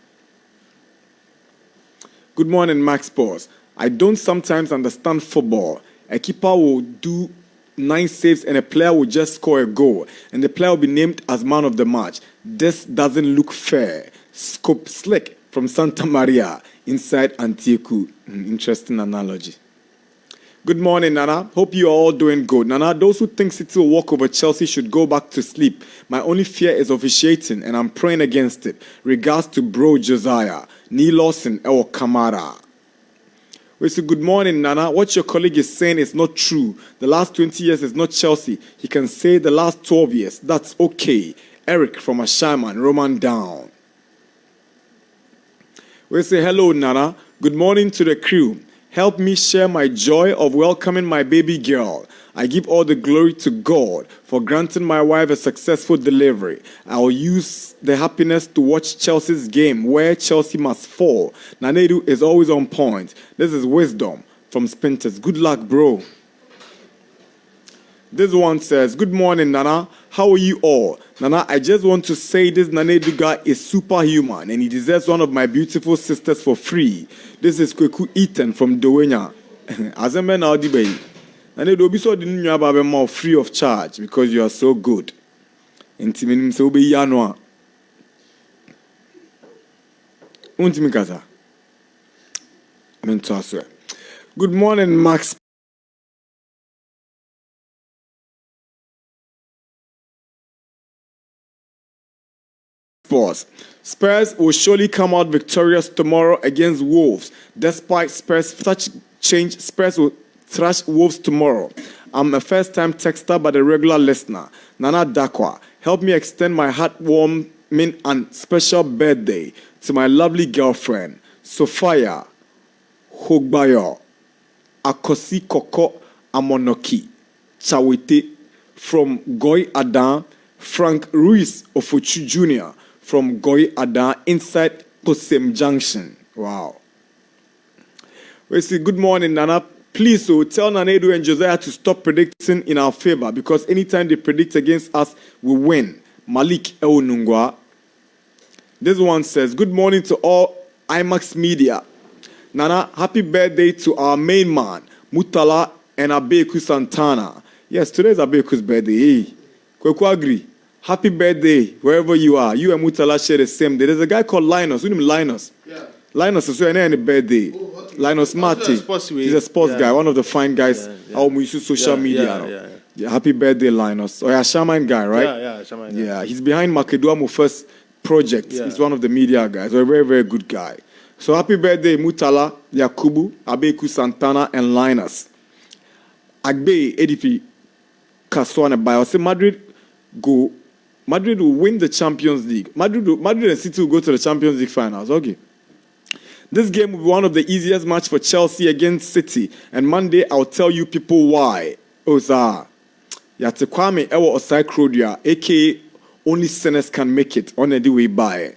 Speaker 1: Good morning, Max Sports. I don't sometimes understand football. A keeper will do 9 saves and a player will just score a goal, and the player will be named as man of the match. This doesn't look fair. Scope Slick from Santa Maria inside Antioquia. Interesting analogy. Good morning, Nana. Hope you are all doing good. Nana, those who think City will walk over Chelsea should go back to sleep. My only fear is officiating, and I'm praying against it. Regards to bro Josiah. Neil Lawson, or Kamara. We say, good morning, Nana. What your colleague is saying is not true. The last 20 years is not Chelsea. He can say the last 12 years. That's okay. Eric from Ashaiman, Roman Down. We say, hello, Nana. Good morning to the crew. Help me share my joy of welcoming my baby girl. I give all the glory to God for granting my wife a successful delivery. I will use the happiness to watch Chelsea's game where Chelsea must fall. Nana Adu is always on point. This is wisdom from Spinters. Good luck, bro. This one says, good morning, Nana. How are you all? Nana, I just want to say this Nana Adu guy is superhuman and he deserves one of my beautiful sisters for free. This is 𝐒𝐏𝐂𝐊 from Dowenya. As a man, I'll debate. Nana Adu, be so didn't you have more free of charge because you are so good. Intimate so be yanwa. Untimikaza. Mentor. Good morning, Max. Spurs will surely come out victorious tomorrow against Wolves. Despite Spurs' such change, Spurs will thrash Wolves tomorrow. I'm a first-time texter but a regular listener. Nana Darkwa, help me extend my heartwarming and special birthday to my lovely girlfriend, Sophia 𝐒𝐏𝐕𝐄 𝐶𝐈𝐕𝐄 Amonoki Chawete from 𝐒𝐏𝐬𝐄 Adu, Frank Ruiz Ofochu Jr. from 𝐒𝐏𝐬𝐄 Adu inside Posem Junction. Wow. We say, good morning, Nana. Please tell Nana Adu and Josiah to stop predicting in our favor because anytime they predict against us, we win. Malik Eunungwa. This one says, good morning to all IMAX media. Nana, happy birthday to our main man, Mutala and Abeku Santana. Yes, today is Abeku's birthday. Hey, Kweku agree. Happy birthday, wherever you are. You and Mutala share the same day. There's a guy called Linus. Who name Linus? Yeah. Linus is any birthday. Oh, okay. Linus Marty. He's a sports guy, one of the fine guys. How we use social media. Yeah. Happy birthday, Linus. Oh, yeah, Shaman guy, right?
Speaker 2: Yeah, Shaman guy.
Speaker 1: Yeah, he's behind Makeduamu first project. Yeah. He's one of the media guys. So a very, very good guy. So happy birthday, Mutala Yakubu, Abeku Santana, and Linus. Agbe ADP Kaswane Bayo. Say Madrid will win the Champions League. Madrid and City will go to the Champions League finals. Okay. This game will be one of the easiest matches for Chelsea against City. And Monday, I'll tell you people why. Oza. Yate Kwame Ewo Osai Krodia, a.k.a. only sinners can make it. On the way by.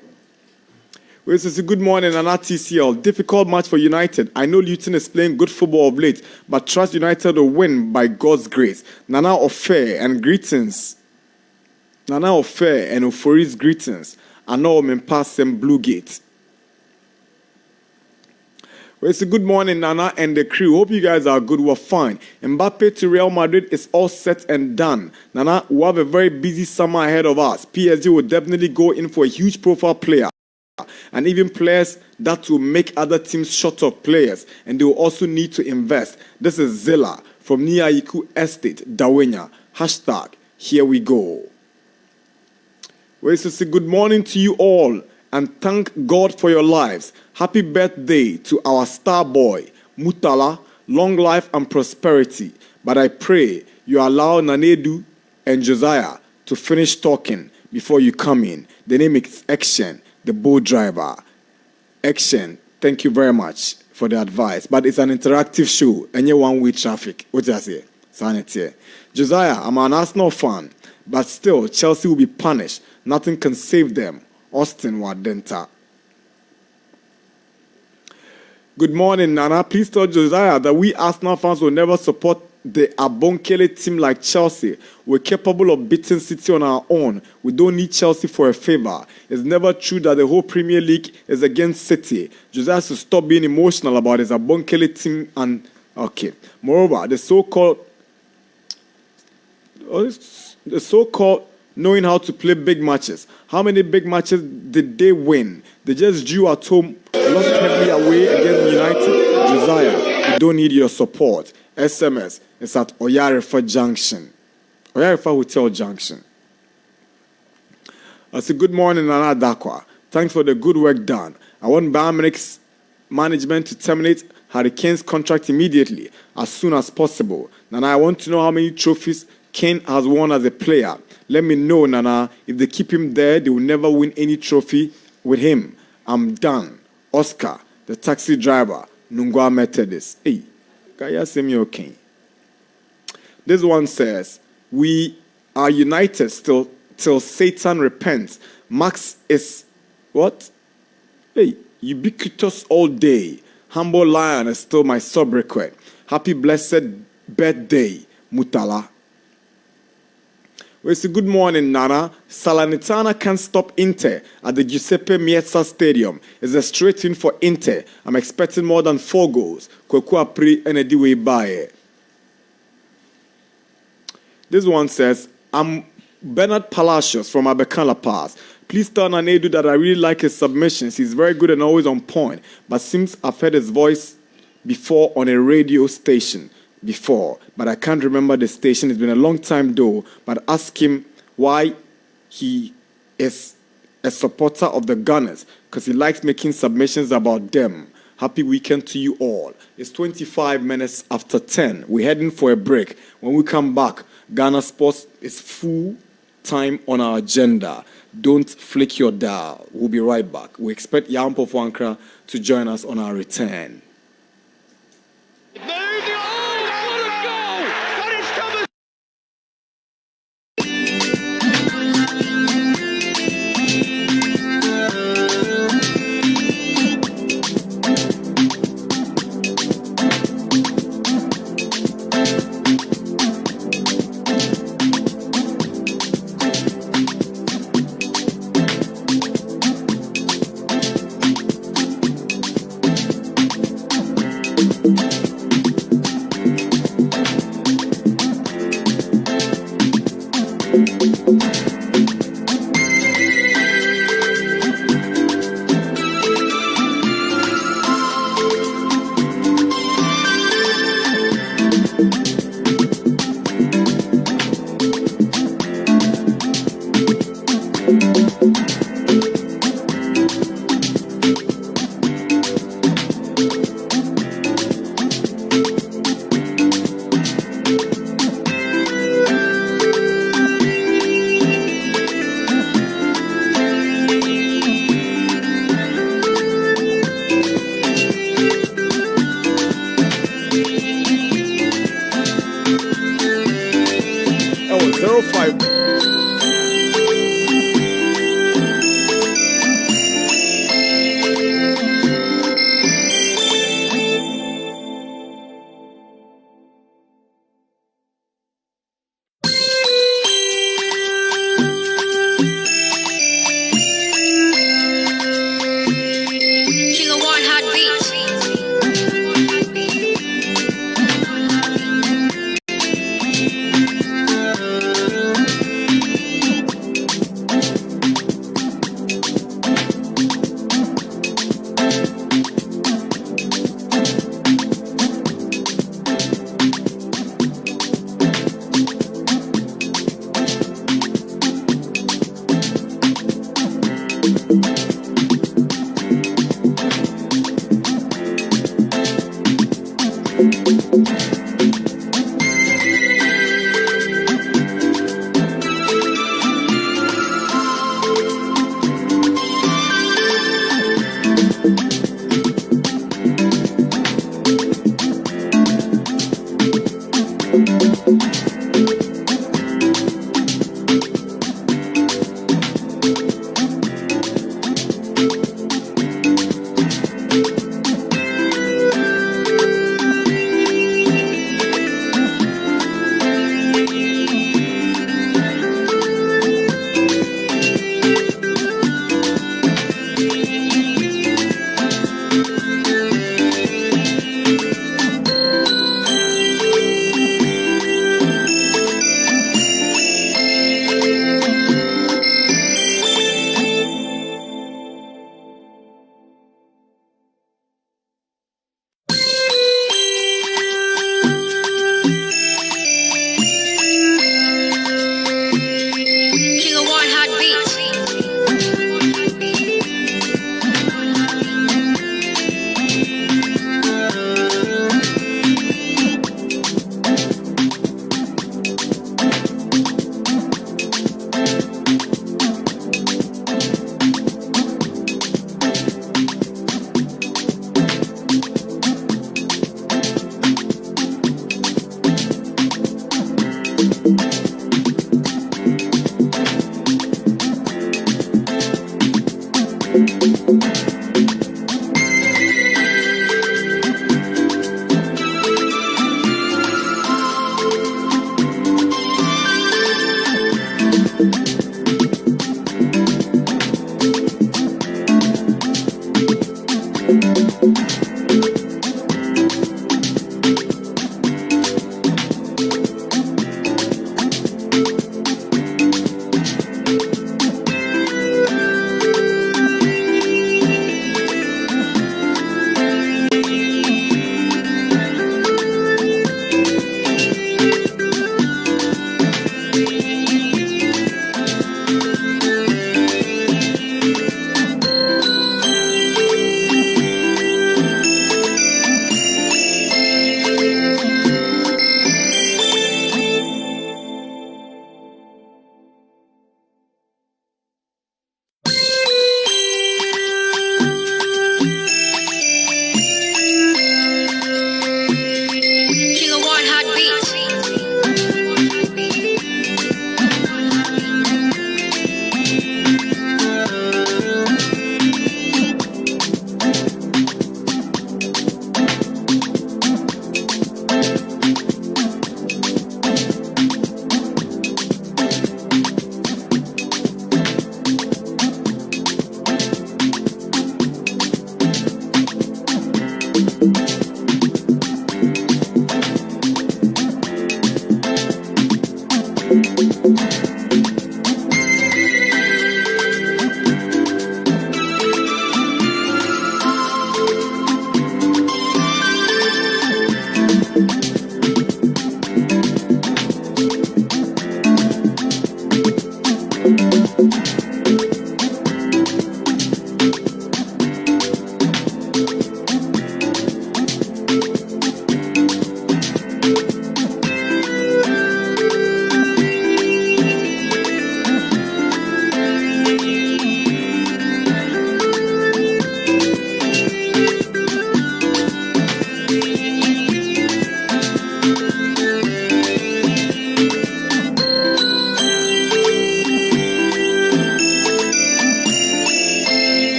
Speaker 1: We say good morning, Nana TCL. Difficult match for United. I know Luton is playing good football of late, but trust United will win by God's grace. Nana Ofe and greetings. Nana Ofe and Ofori's greetings. I know I'm in past them Blue Gate. Well, it's a good morning, Nana and the crew. Hope you guys are good. We're fine. Mbappe to Real Madrid is all set and done. Nana, we have a very busy summer ahead of us. PSG will definitely go in for a huge profile player. And even players that will make other teams short of players. And they will also need to invest. This is Zilla from Niaiku Estate, Dowenya. Hashtag, here we go. Well, it's a good morning to you all. And thank God for your lives. Happy birthday to our star boy, Mutala. Long life and prosperity. But I pray you allow Nana Adu and Josiah to finish talking before you come in. The name is 𝐋𝐈𝐕𝐄, the boat driver. 𝐋𝐈𝐕𝐄, thank you very much for the advice. But it's an interactive show. And you one-way traffic. What do I say? Sanity. Josiah, I'm an Arsenal fan. But still, Chelsea will be punished. Nothing can save them. Austin Wadenta. Good morning, Nana. Please tell Josiah that we Arsenal fans will never support the 𝐒𝐏𝐂𝐊 team like Chelsea. We're capable of beating City on our own. We don't need Chelsea for a favor. It's never true that the whole Premier League is against City. Josiah has to stop being emotional about his 𝐒𝐏𝐂𝐊 team and okay. Moreover, the so-called knowing how to play big matches. How many big matches did they win? They just drew at home, lost heavily away against United. Josiah, we don't need your support. SMS is at Oyarefa Junction. Oyarefa Hotel Junction. I say, good morning, Nana Darkwa. Thanks for the good work done. I want Bayern Munich's management to terminate Hurricanes' contract immediately, as soon as possible. Nana, I want to know how many trophies Kane has won as a player. Let me know, Nana. If they keep him there, they will never win any trophy with him. I'm done. Oscar, the taxi driver, Nungwa Methodist. Hey, can you say me okay? This one says, we are united still till Satan repents. Max is what? Hey, ubiquitous all day. Humble Lion is still my sub-request. Happy blessed birthday, Mutala. We say, good morning, Nana. Salernitana can't stop Inter at the Giuseppe Meazza Stadium. It's a straight win for Inter. I'm expecting more than 4 goals. Kwekwa Pri Enediwe Baye. This one says, I'm Bernard Palacios from Abekala Pass. Please tell Nana Adu that I really like his submissions. He's very good and always on point. But seems I've heard his voice before on a radio station before. But I can't remember the station. It's been a long time though. But ask him why he is a supporter of the Gunners. Because he likes making submissions about them. Happy weekend to you all. It's 25 minutes after 10. We're heading for a break. When we come back, Ghana Sports is full time on our agenda. Don't flick your dial. We'll be right back. We expect Yampo Fwankra to join us on our return.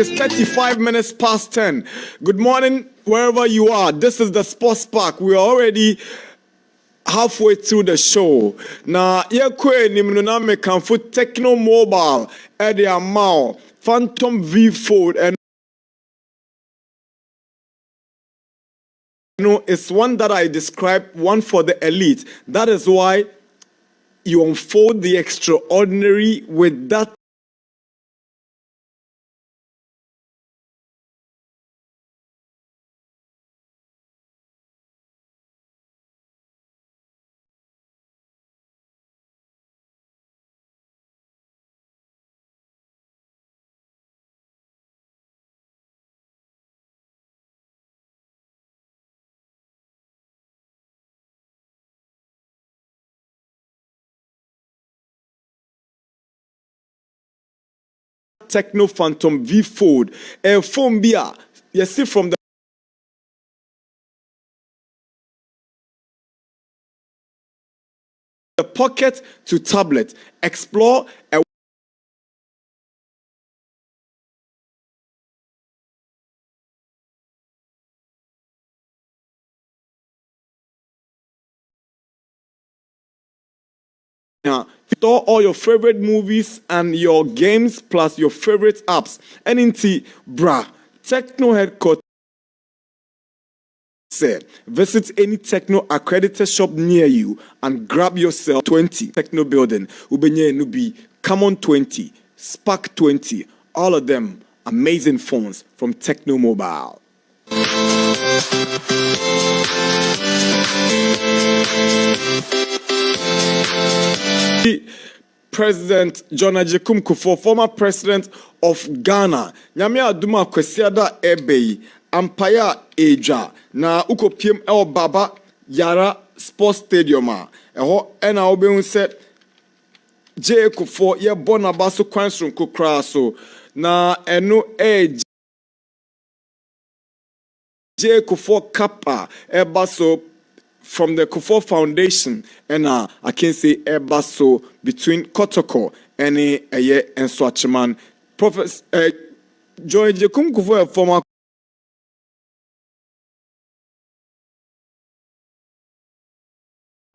Speaker 1: is 35 minutes past 10. Good morning, wherever you are. This is the Sports Park. We are already halfway through the show. Now, 𝐒𝐏𝐿𝐕𝐄 nimnuna me kanfu Techno Mobile edi amao Phantom V Fold and it's one that I described, one for the elite. That is why you unfold the extraordinary with that Techno Phantom V Fold. A phone beer, you see from the pocket to tablet. Explore a store all your favorite movies and your games plus your favorite apps. And into bra, Techno headquarters. Visit any Techno accredited shop near you and grab yourself 20 Techno building. Ubenye Nubi, Camon 20, Spark 20, all of them amazing phones from Techno Mobile. President Josiah Quaye Nana Adu, former president of Ghana, Nyame Aduma Kwesiada Ebei, Ampaya Eja, na ukopiem el Baba Yara Sports Stadium a. Eho ena obeun se 𝐿𝐿𝐕𝐄 ye bona baso kwansrum kokra so na eno 𝐿𝐿𝐕𝐄 kappa ebaso from the 𝐒𝐿𝐕𝐄 Foundation, and I can say Ebaso between Kotoko and Enswachiman. Professor Josiah Quaye Nana Adu, former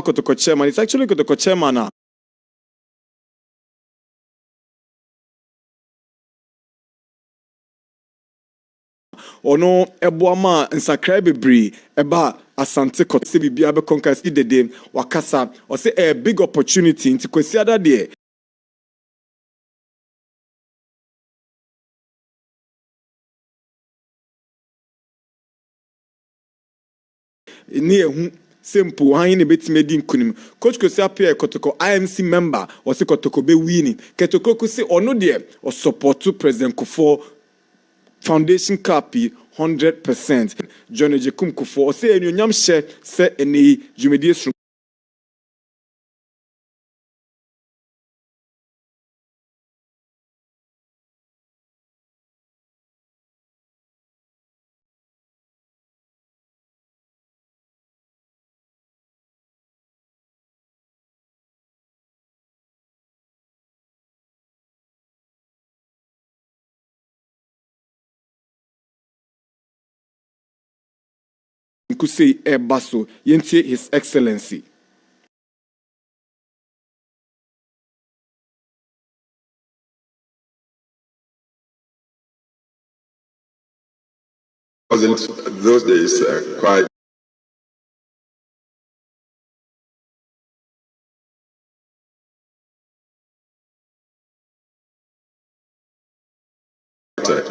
Speaker 1: Kotoko chairman. It's actually Kotoko chairman now. Ono ebuama nsakra bebri eba asante kotse bibia be conquer see the day wakasa or say a big opportunity into kwesi ada there ni ehu simple han ne betime di nkunim coach kwesi apia kotoko IMC member or say kotoko be winning ketoko ku say ono there or support to President Kufuor Foundation copy 100%. Josiah Quaye Nana Adu or say enyonyam hye say eni dwumedie sru could say Ebaso yentie His Excellency.
Speaker 4: Wasn't those days quite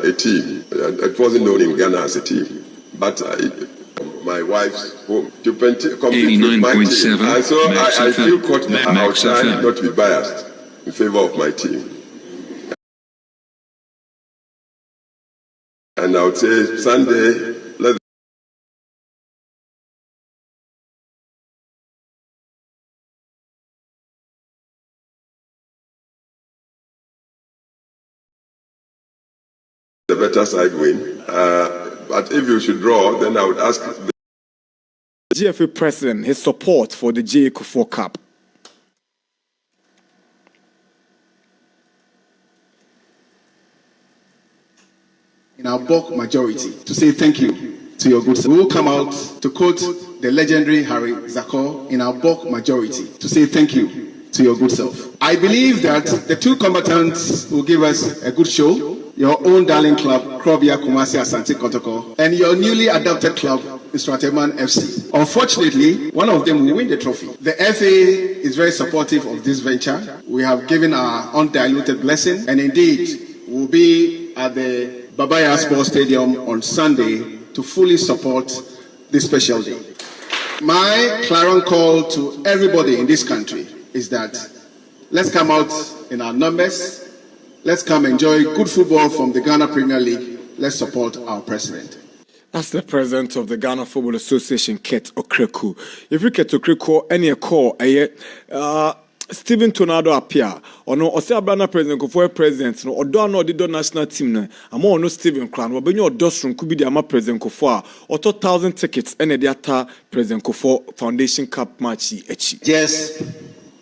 Speaker 4: a team. It wasn't known in Ghana as a team, but my wife's home to compete with my team. And so I feel quite outside not to be biased in favor of my team. And I would say Sunday, let the better side win. But if you should draw, then I would ask the
Speaker 1: GFA president his support for the J. Kufuor Cup.
Speaker 5: in our bulk majority to say thank you to your good self. We will come out to quote the legendary Harry Zakor in our bulk majority to say thank you to your good self. I believe that the two combatants will give us a good show. Your own darling club, 𝐋𝐈𝐕𝐄 Kumasi Asante Kotoko, and your newly adopted club, Strateman FC. Unfortunately, one of them will win the trophy. The FA is very supportive of this venture. We have given our undiluted blessing, and indeed, we'll be at the Babaya Sports Stadium on Sunday to fully support this special day. My clarion call to everybody in this country is that let's come out in our numbers. Let's come enjoy good football from the Ghana Premier League. Let's support our president.
Speaker 1: That's the president of the Ghana Football Association, 𝐾𝐂𝐊. If you 𝐾𝐂𝐊, any call, Stephen Tornado appear or no, or say Abrana president for president, no, or don't know the national team. No, I'm all no Stephen Crown. Or when your Dostrum could be the ama president for or 2,000 tickets and the other president for Foundation Cup match.
Speaker 6: Yes.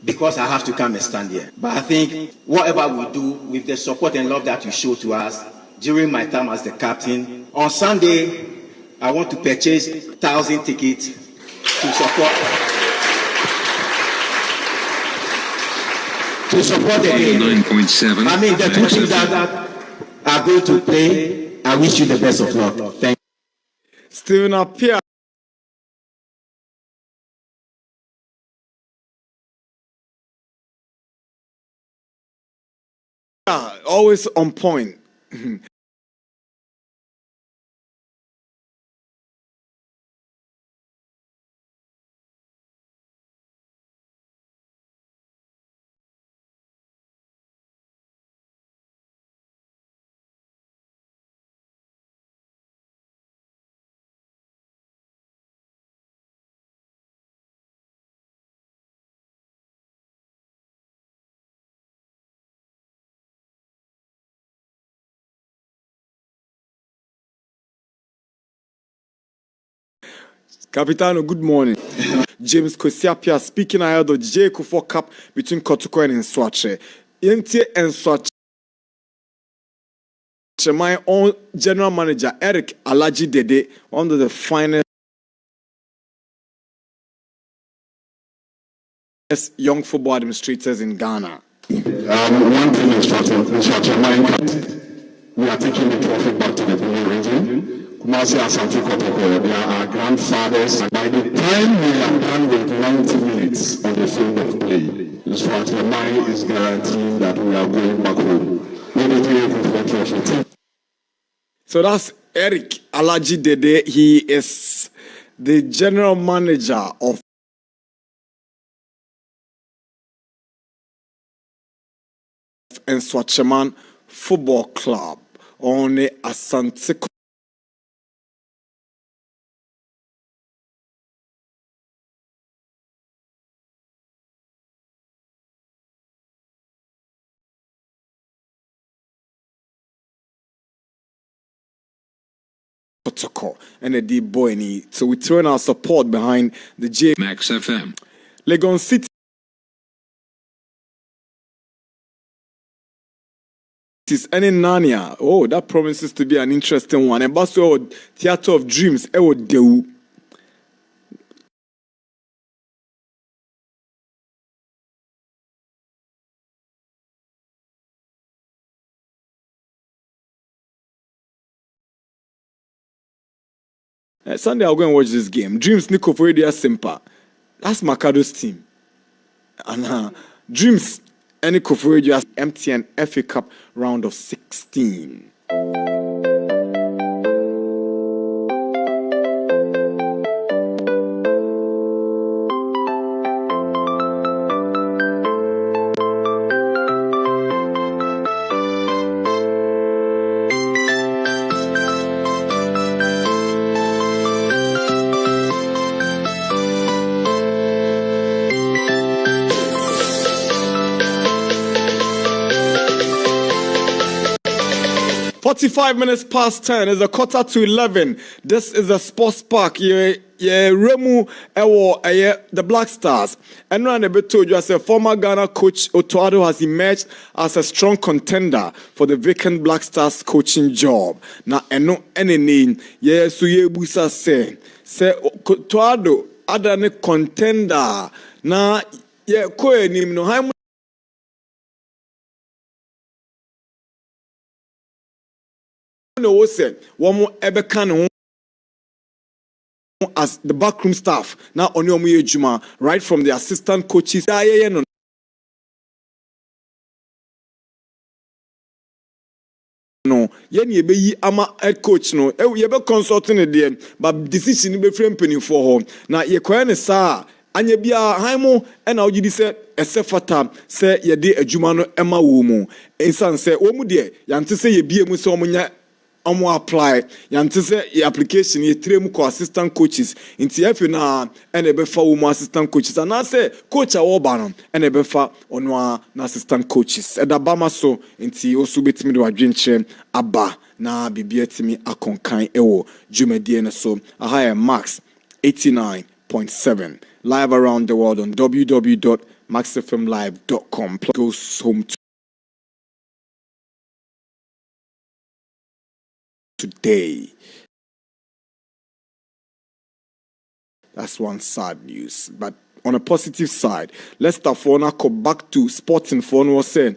Speaker 6: Because I have to come and stand here. But I think whatever we do with the support and love that you show to us during my time as the captain, on Sunday, I want to purchase 1,000 tickets to support the game.
Speaker 7: 9.7.
Speaker 6: I mean, the two teams that are going to play, I wish you the best of luck. Thank you.
Speaker 1: Stephen appear. Always on point. Capitano, good morning. James Kosiapia speaking ahead of 𝐾𝐂𝐊 Cup between Kotoko and Nswache. Yenti Nswache, my own general manager, 𝐿𝐼𝐕𝐄 Dede, one of the finest young football administrators in Ghana.
Speaker 8: One thing is Nswache, we are taking the trophy back to the Benue region. Kumasi Asante Kotoko, they are our grandfathers. By the time we are done with 90 minutes on the field of play, Nswache is guaranteeing that we are going back home.
Speaker 1: So that's 𝐿𝐼𝐕𝐄 Dede. He is the general manager of Nswacheman Football Club on the Asante Kotoko and the deep boy. So we throw in our support behind the
Speaker 7: Max FM.
Speaker 1: Legon City and in Nania. Oh, that promises to be an interesting one. And also Theatre of Dreams. Dewu. Sunday I'll go and watch this game. Dreams Nico for Area Simpa. That's Makado's team. And Dreams and Nico for Area MTN FA Cup round of 16. _45 minutes past 10 is a 11:15. This is a sports park. Remu the Black Stars. And when I told you, I said former Ghana coach 𝐒𝐏𝐻𝐑𝐓 Adu has emerged as a strong contender for the vacant Black Stars coaching job. Now, eno name, so busa say 𝐒𝐏𝐻𝐑𝐓 Adu adane contender. Na Quaye no no say one more ebe as the backroom staff now on your juma right from the assistant coaches no yen ye ama head coach no ye be consulting there but decision be frame penny for home na ye koye sa anya bia hanmo e na ogidi se esefata se ye de adwuma no ema wo mu insan se wo mu de yante se ye bie mu se omunya apply yante se ye application ye trem ko assistant coaches inti efe na ene be fa wo mu assistant coaches and say coach a wo ba no ene be fa ono na assistant coaches e da ba ma so inti osu betimi de wadwenkyerem aba na bibia timi akonkan ewo dwumadie ne so aha max 89.7 live around the world on www.maxfmlive.com. Goes home today. That's one sad news. But on a positive side, let's start for now. Go back to sporting for no saying.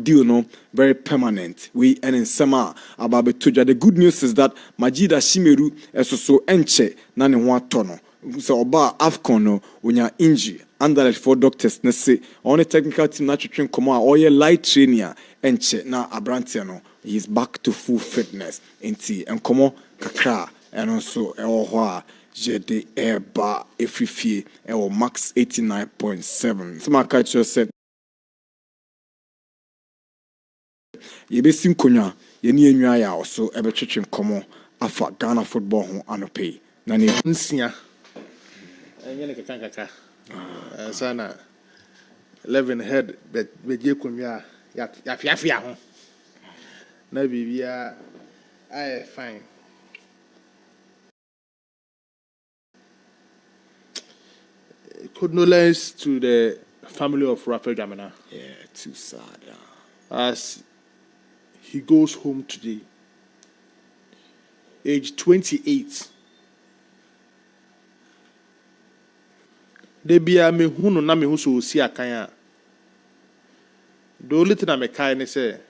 Speaker 1: Deal no very permanent. We and in summer about the good news is that Majida Shimeru so enche nani tono. So about AFCON no when you're injured under for doctors ne say on the technical team na train come or your light trainer enche na abrantiano he is back to full fitness inti and come kakra and also jede eba efifie max 89.7 so my culture said ye be sim konya ye ni enwa ya so ebe twetwe komo afa Ghana football ho anope na ne
Speaker 2: nsia enye ne kaka sana 11 head be je konwa ya fiafia ho na bibia I fine. Condolence to the family of Raphael Jamina.
Speaker 1: Yeah, too sad.
Speaker 2: As he goes home today, age 28. They be a me huno na me huso si akanya. The only thing I kind say,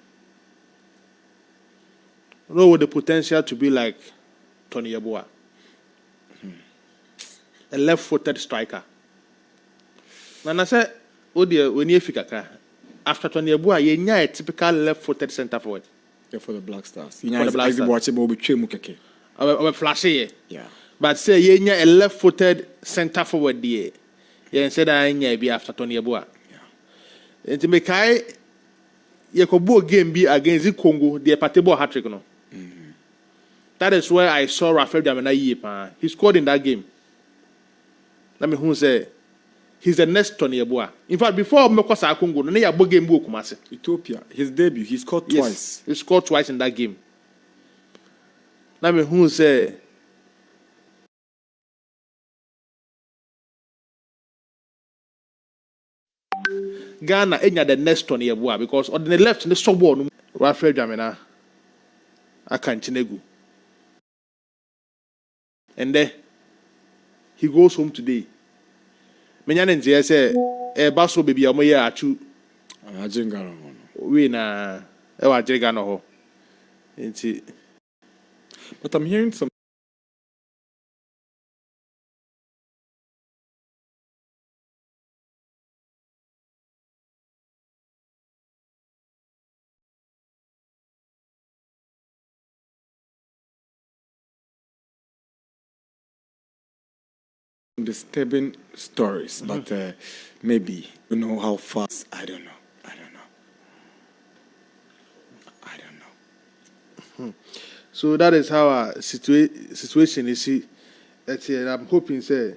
Speaker 2: no, with the potential to be like Tony Yeboah, a left-footed striker. And I said, oh dear, when you fika after Tony Yeboah, you a typical left-footed centre forward.
Speaker 1: Yeah, for the Black Stars. You know, the Black Stars.
Speaker 2: I'm flashy.
Speaker 1: Yeah.
Speaker 2: But say you a left-footed centre forward there. You said I be after Tony Yeboah. Yeah. And to make you could go game be against the Congo, the Patebo hat-trick, no. That is where I saw Raphael Jamina. He scored in that game. Let me who say he's the next Tony Yeboah. In fact, before Mekosa Congo, no ya game book Kumasi.
Speaker 1: Ethiopia, his debut, he scored twice.
Speaker 2: Yes, he scored twice in that game. Let me who say Ghana enya the next Tony Yeboah because on the left, the sobor Raphael Jamina Akantinegu. And then he goes home today. Menyanenzi say baso baby amoye achu
Speaker 1: Ajengano.
Speaker 2: We na ewa Ajengano ho. Nti
Speaker 1: but I'm hearing some disturbing stories, but maybe you know how fast. I don't know.
Speaker 2: so that is how our situation is. See, I'm hoping say.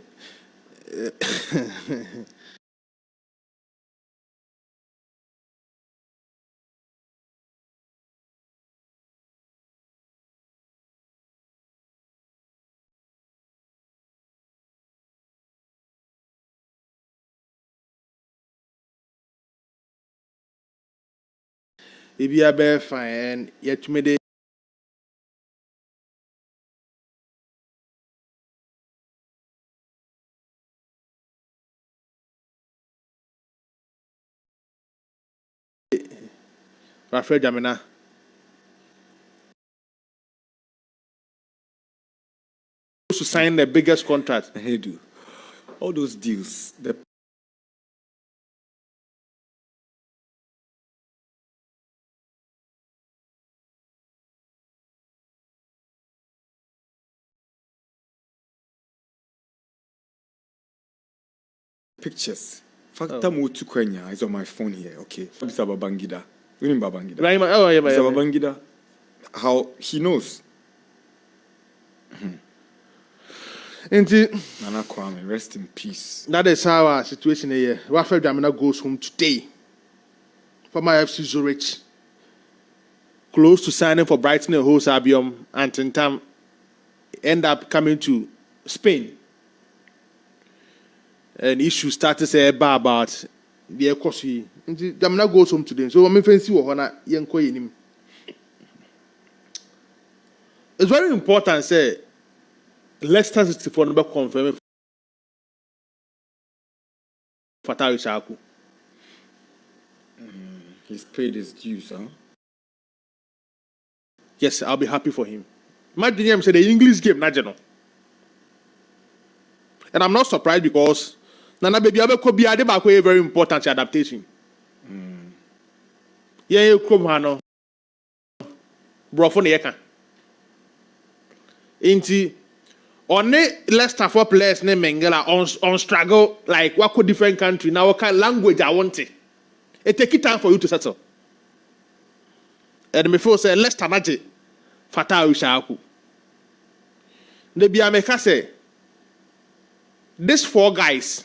Speaker 2: Ebi abe fine and yet me de Rafael Jamina. To sign the biggest contract.
Speaker 1: Hey, do all those deals. The pictures. Factor Mutu Kenya is on my phone here. Okay, Mr. Babangida. We mean Babangida.
Speaker 2: Right, oh yeah,
Speaker 1: Mr. Babangida. How he knows.
Speaker 2: Indeed,
Speaker 1: Nana Kwame, rest in peace.
Speaker 2: that is how our situation here. Rafael Jamina goes home today. Former FC Zurich, close to signing for Brighton and Hove Albion, and in time end up coming to Spain. And issue started to say about the economy. Jamina goes home today. So I'm fancy what him. It's very important, say. Leicester City for number confirmed Fatal Shaku.
Speaker 1: He's paid his dues, huh?
Speaker 2: Yes, I'll be happy for him. Imagine him say the English game, not general. And I'm not surprised because Nana baby could be a very important adaptation. Yeah, you come hano. Bro for the Inti only Leicester for players named Mengele on struggle like what could different country now what kind of language I want it. It take it time for you to settle. And before say Leicester magic Fatal Shaku. The Biameka say these four guys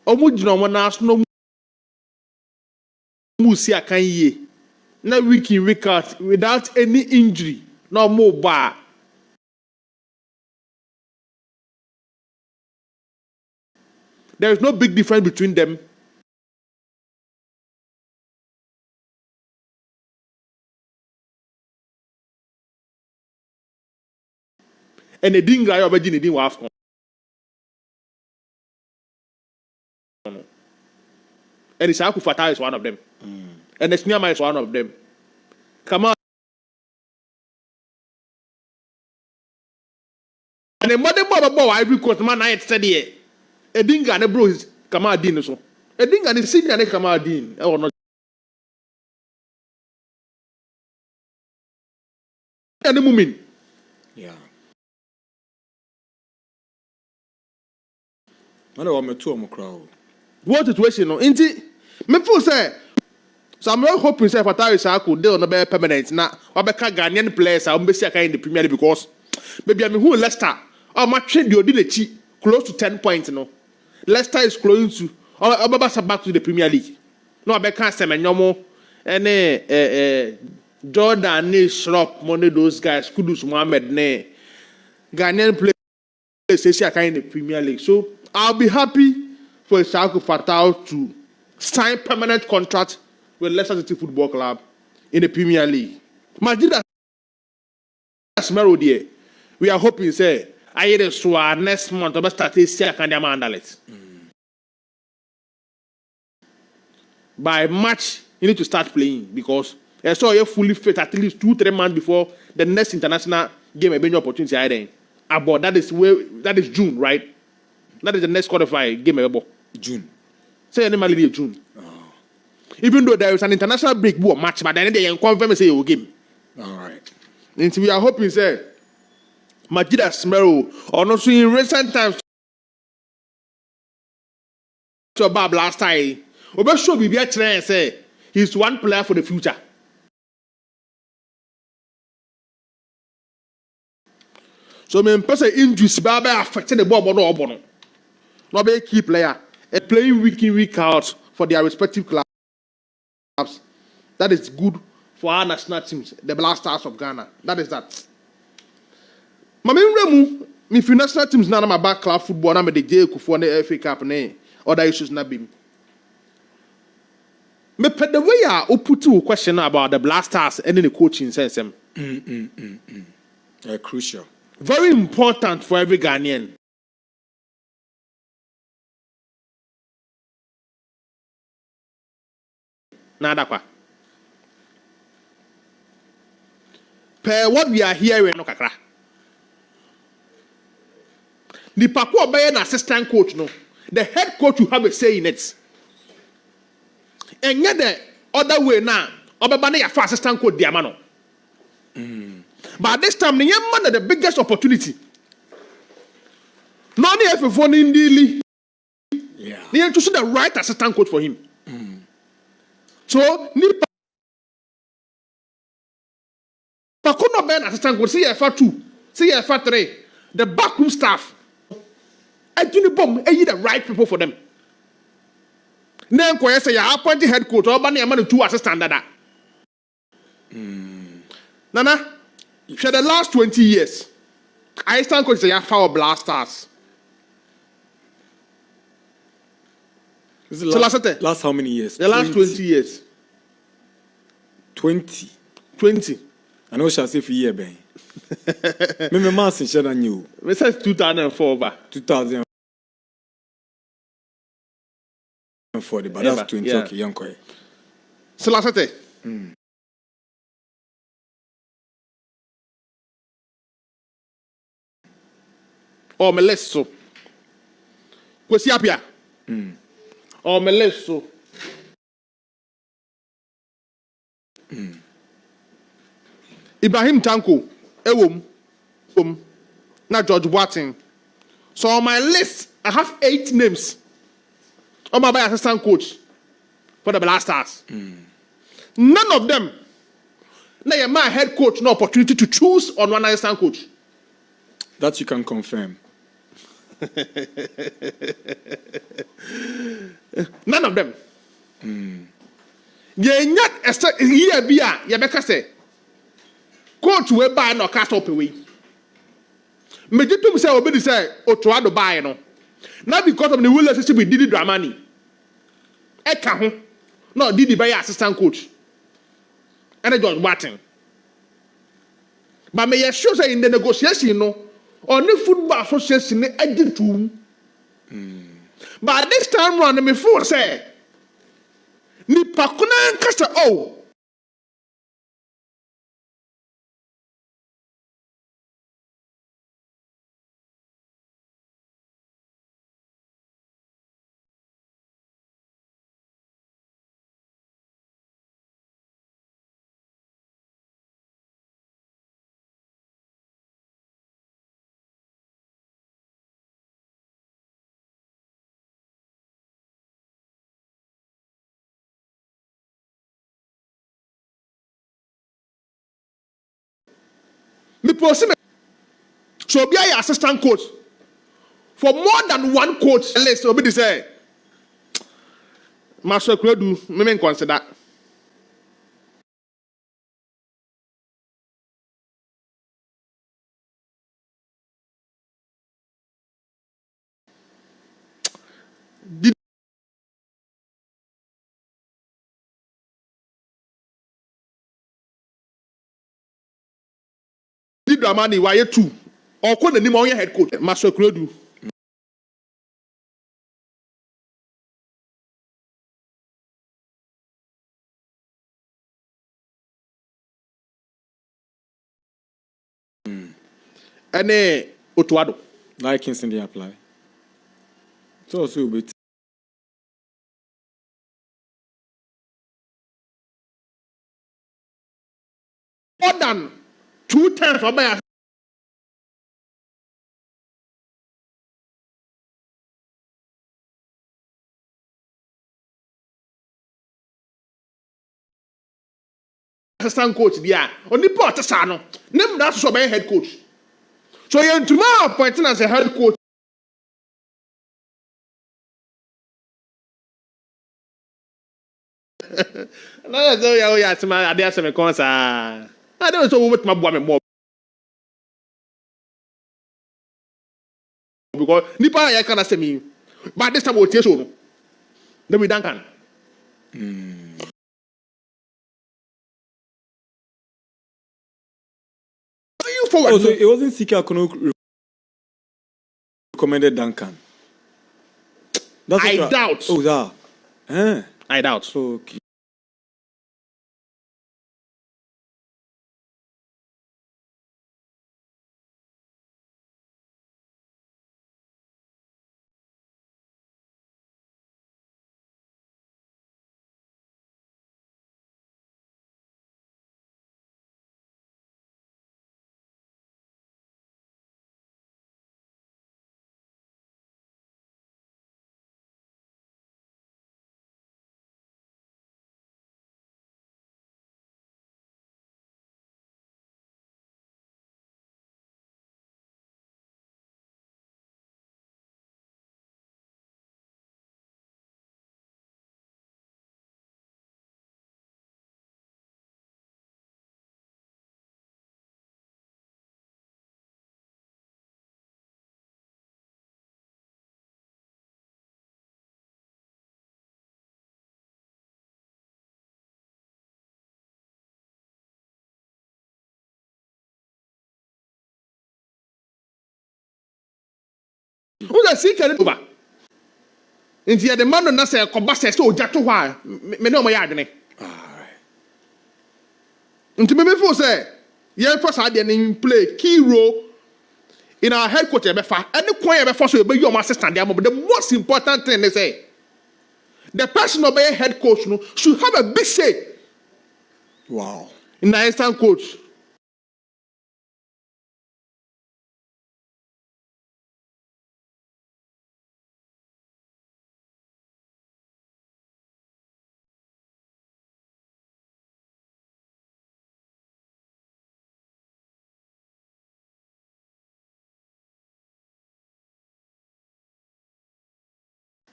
Speaker 2: no musia can ye na week in week out without any injury no more bar. There is no big difference between them. And they didn't guy already didn't have. And Isaku Fatah is one of them. And Esniama is one of them. Come on. And the mother boy Ivory Coast man I said here. Edinga ne bro is Kamadin so. Edinga ne senior ne Kamadin or not. Any moment.
Speaker 1: Yeah. I don't want me to crowd.
Speaker 2: What situation no? Inti me feel say so I'm not hoping say Fatal Isaku dey on be permanent na wabeka Ghanaian players a be see in the Premier League because maybe I mean who Leicester or match the Odilechi close to 10 points no. Leicester is close to or back to the Premier League. No wabeka Semenyomo and Jordan Shrop money those guys Kudus Mohammed ne Ghanaian players say in the Premier League. So I'll be happy for Isaku Fatal to sign permanent contract with Leicester City Football Club in the Premier League. Majida Smero there. We are hoping say I hear the next month about start to see can them handle it. By March you need to start playing because I saw you fully fit at least 2-3 months before the next international game a opportunity then. About that is June, right? That is the next qualifier game about
Speaker 1: June.
Speaker 2: Say normally June. Even though there is an international break match, but then they confirm say you game.
Speaker 1: All right.
Speaker 2: And we are hoping say Majida Smero or not so in recent times to about last time. Obe show be a train say he's one player for the future. So me person injuries ba affecting the ball no. No be a key player. Playing week in week out for their respective clubs. That is good for our national teams, the Black Stars of Ghana. That is that. Mami if national teams now my back club football na me the J for the FA Cup ne other issues na be. Me put the way I put to a question about the Black Stars and the coaching system.
Speaker 1: Crucial.
Speaker 2: Very important for every Ghanaian. Nana Darkwa. Per what we are hearing, no kakra. The Paku by an assistant coach, no. The head coach will have a say in it. And yet the other way now, Obabane ya for assistant coach Diamano. But this time, the young man had the biggest opportunity. Not if for Indili.
Speaker 1: Yeah.
Speaker 2: They have to see the right assistant coach for him. So, Nipa could not be an assistant coach. See for 2, see for 3. The backroom staff. I didn't bomb. I need the right people for them. Then, Quaye say, I appointed head coach. Or Bani Amanu 2 assistant. Nana, for the last 20 years, I stand coach say, I found Black Stars.
Speaker 1: This is the last how many years?
Speaker 2: The last 20 years.
Speaker 1: 20.
Speaker 2: 20.
Speaker 1: I know shall say for year, Ben. Me mass in share new.
Speaker 2: We said 2004, but
Speaker 1: 2040, but that's 20.
Speaker 2: Yeah.
Speaker 1: Okay, young Quaye.
Speaker 2: So last day. Oh, me less so. Kwesi apia. Oh, me less so. Ibrahim Tanko, ewom, na George Watson. So on my list, I have 8 names. On my assistant coach for the Black Stars. None of them. Now my head coach no opportunity to choose on one assistant coach.
Speaker 1: That you can confirm.
Speaker 2: None of them. Ye not a year bia ye beka say coach we buy no cast up away. Me jitum say obi say Otuado buy no. Now because of the relationship with Didi Dramani. Eka ho. No Didi buy assistant coach. And George Watson. But me sure say in the negotiation no on the football association I did too. But this time round me for say ni pakuna nkasa oh me possible. So be a assistant coach for more than one coach. Let's be say, Master Credu, me consider. Dramani why 2 or call the name on your head coach Master Credu. And Otuado.
Speaker 1: Likings in the apply. So also a bit.
Speaker 2: More than 2 times for my assistant coach there. Only part Sano. Name that's so by head coach. So you're tomorrow appointing as a head coach. No, yeah, to my idea some concern. I don't know what my boy more. Because Nipa I cannot say me. But this time we'll tell you. Then we don't can.
Speaker 3: You forward.
Speaker 1: Oh, so it wasn't Sika Kono recommended Duncan. That's
Speaker 3: I
Speaker 1: what
Speaker 3: doubt.
Speaker 1: Oh, that.
Speaker 3: I doubt.
Speaker 1: Okay.
Speaker 3: Who's a secret over? Into the man on us, a combatant, so just to why. Me know my yard. Into me before say, yeah, first I didn't play key role in our headquarters. And the choir before so be your assistant. But the most important thing is say, the person of a head coach should have a big say.
Speaker 1: Wow.
Speaker 3: In the assistant coach.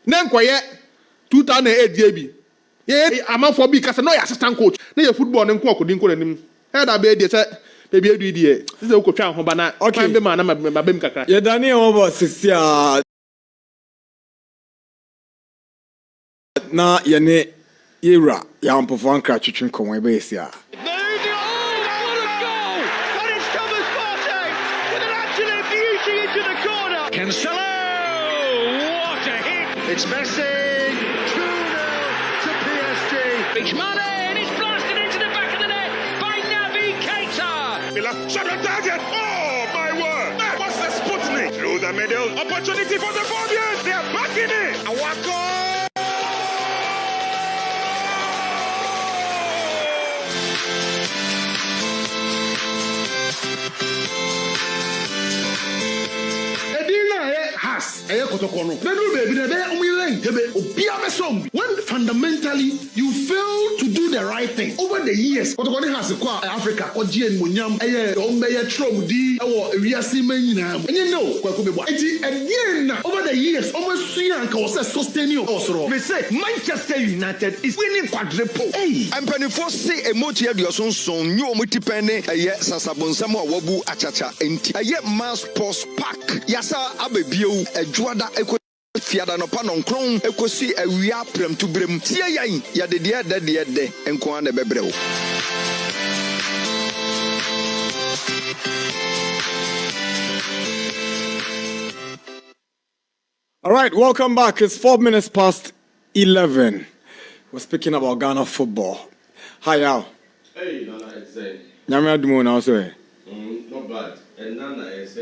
Speaker 3: Then quiet 2008 JB. Yeah, I'm out for because no assistant coach. They football and cook couldn't call him. Head a baby said, baby, do it. This is a coach. Okay, the man, my baby.
Speaker 1: Yeah, Daniel over 60. Na yene era ya mpofo ankra twetwe nkonwe be sia.
Speaker 9: It's Messi, 2-0 to PSG. It's Mane, and it's blasted into the back of the net by Naby Keita.
Speaker 10: Shot on target. Oh, my word. What's the Sputnik? Through the middle. Opportunity for the Fabians. They are back in it. Awako.
Speaker 11: When fundamentally you fail to do the right thing over the years, Africa or GN Munyam, Tromudi, or Riasiman, and you know, again, over the years, almost 3 was sustaining also.
Speaker 9: We say Manchester United is winning quadruple.
Speaker 12: Hey, I'm penny for say a motia dioson son, you multipene, a yet Sasabon Samoa Wabu Achacha, and a yet mass post pack. Yasa Abebio, a Juada Eco. Fiada no panon kron ekosi awia prem to brem tie yan ya de de enko an bebreo.
Speaker 1: All right, welcome back. It's 4 minutes past 11. We're speaking about Ghana football. Hi, Al.
Speaker 13: Hey, Nana, it's
Speaker 1: Nyame adumo na so e.
Speaker 13: Not bad. And Nana is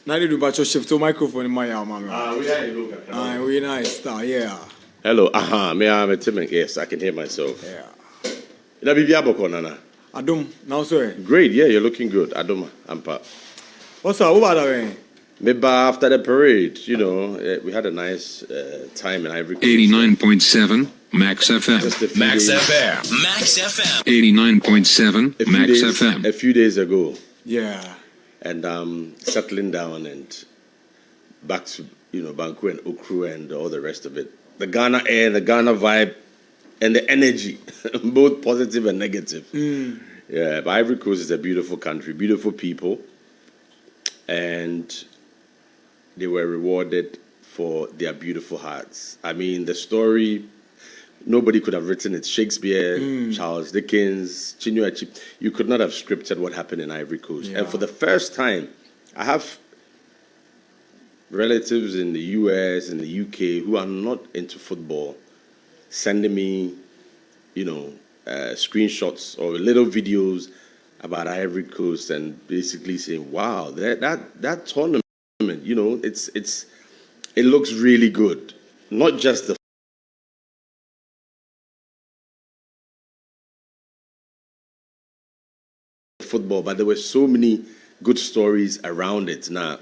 Speaker 1: Now you do about your shift to microphone in my mama.
Speaker 13: We are in look at
Speaker 1: we nice star, yeah.
Speaker 13: Hello, me I'm a Tim. Yes, I can hear myself.
Speaker 1: Yeah.
Speaker 13: Ina bibia boko Nana.
Speaker 1: Adum, now so e.
Speaker 13: Great, yeah, you're looking good. Aduma, Ampa.
Speaker 1: What's up? What about that?
Speaker 13: Maybe after the parade, you know, we had a nice time in Ivory Coast.
Speaker 7: 89.7 Max FM.
Speaker 14: Max FM. Max FM.
Speaker 7: 89.7 Max FM.
Speaker 13: A few days ago.
Speaker 1: Yeah.
Speaker 13: And settling down and back to, you know, Banku and Okru and all the rest of it. The Ghana air, the Ghana vibe, and the energy, both positive and negative. Yeah, but Ivory Coast is a beautiful country, beautiful people, and they were rewarded for their beautiful hearts. I mean, the story Nobody could have written it. Shakespeare, Charles Dickens, Chinua Achebe. You could not have scripted what happened in Ivory Coast. And for the first time, I have relatives in the US and the UK who are not into football sending me, screenshots or little videos about Ivory Coast and basically saying, "Wow, that tournament, it looks really good." Not just the football, but there were so many good stories around it. Now,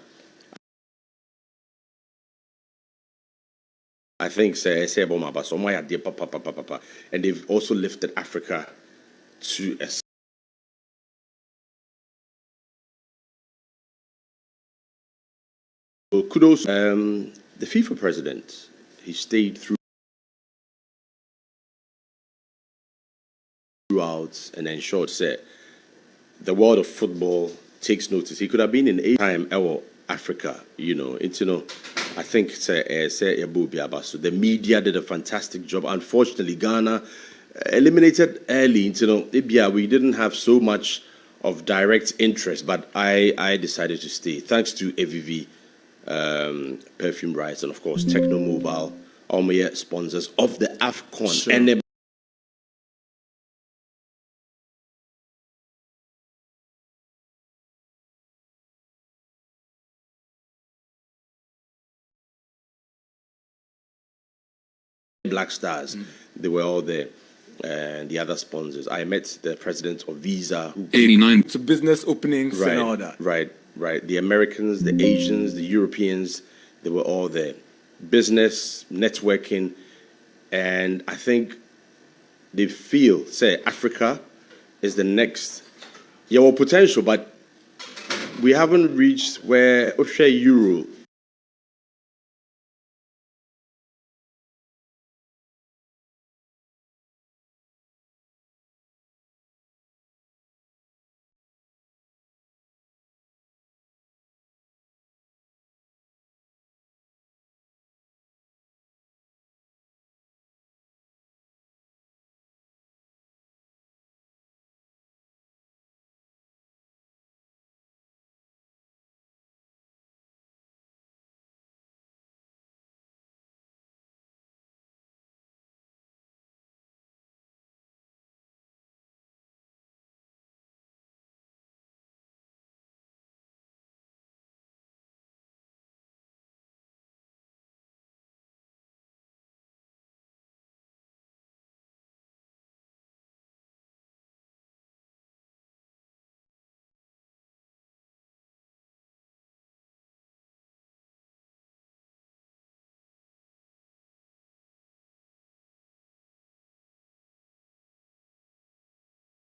Speaker 13: I think and they've also lifted Africa to a so kudos. The FIFA president, he stayed throughout and ensured that the world of football takes notice. He could have been in a time Africa, I think the media did a fantastic job. Unfortunately, Ghana eliminated early. We didn't have so much of direct interest, but I decided to stay. Thanks to 𝐒𝐕𝐄, Perfume Rights, and of course Techno Mobile, all my sponsors of the AFCON.
Speaker 1: Sure.
Speaker 13: And the Black Stars, they were all there, and the other sponsors. I met the president of Visa, who
Speaker 7: 89
Speaker 1: to business openings and all that.
Speaker 13: Right. The Americans, the Asians, the Europeans, they were all there. Business, networking, and I think they feel, Africa is the next. Potential, but we haven't reached where Euro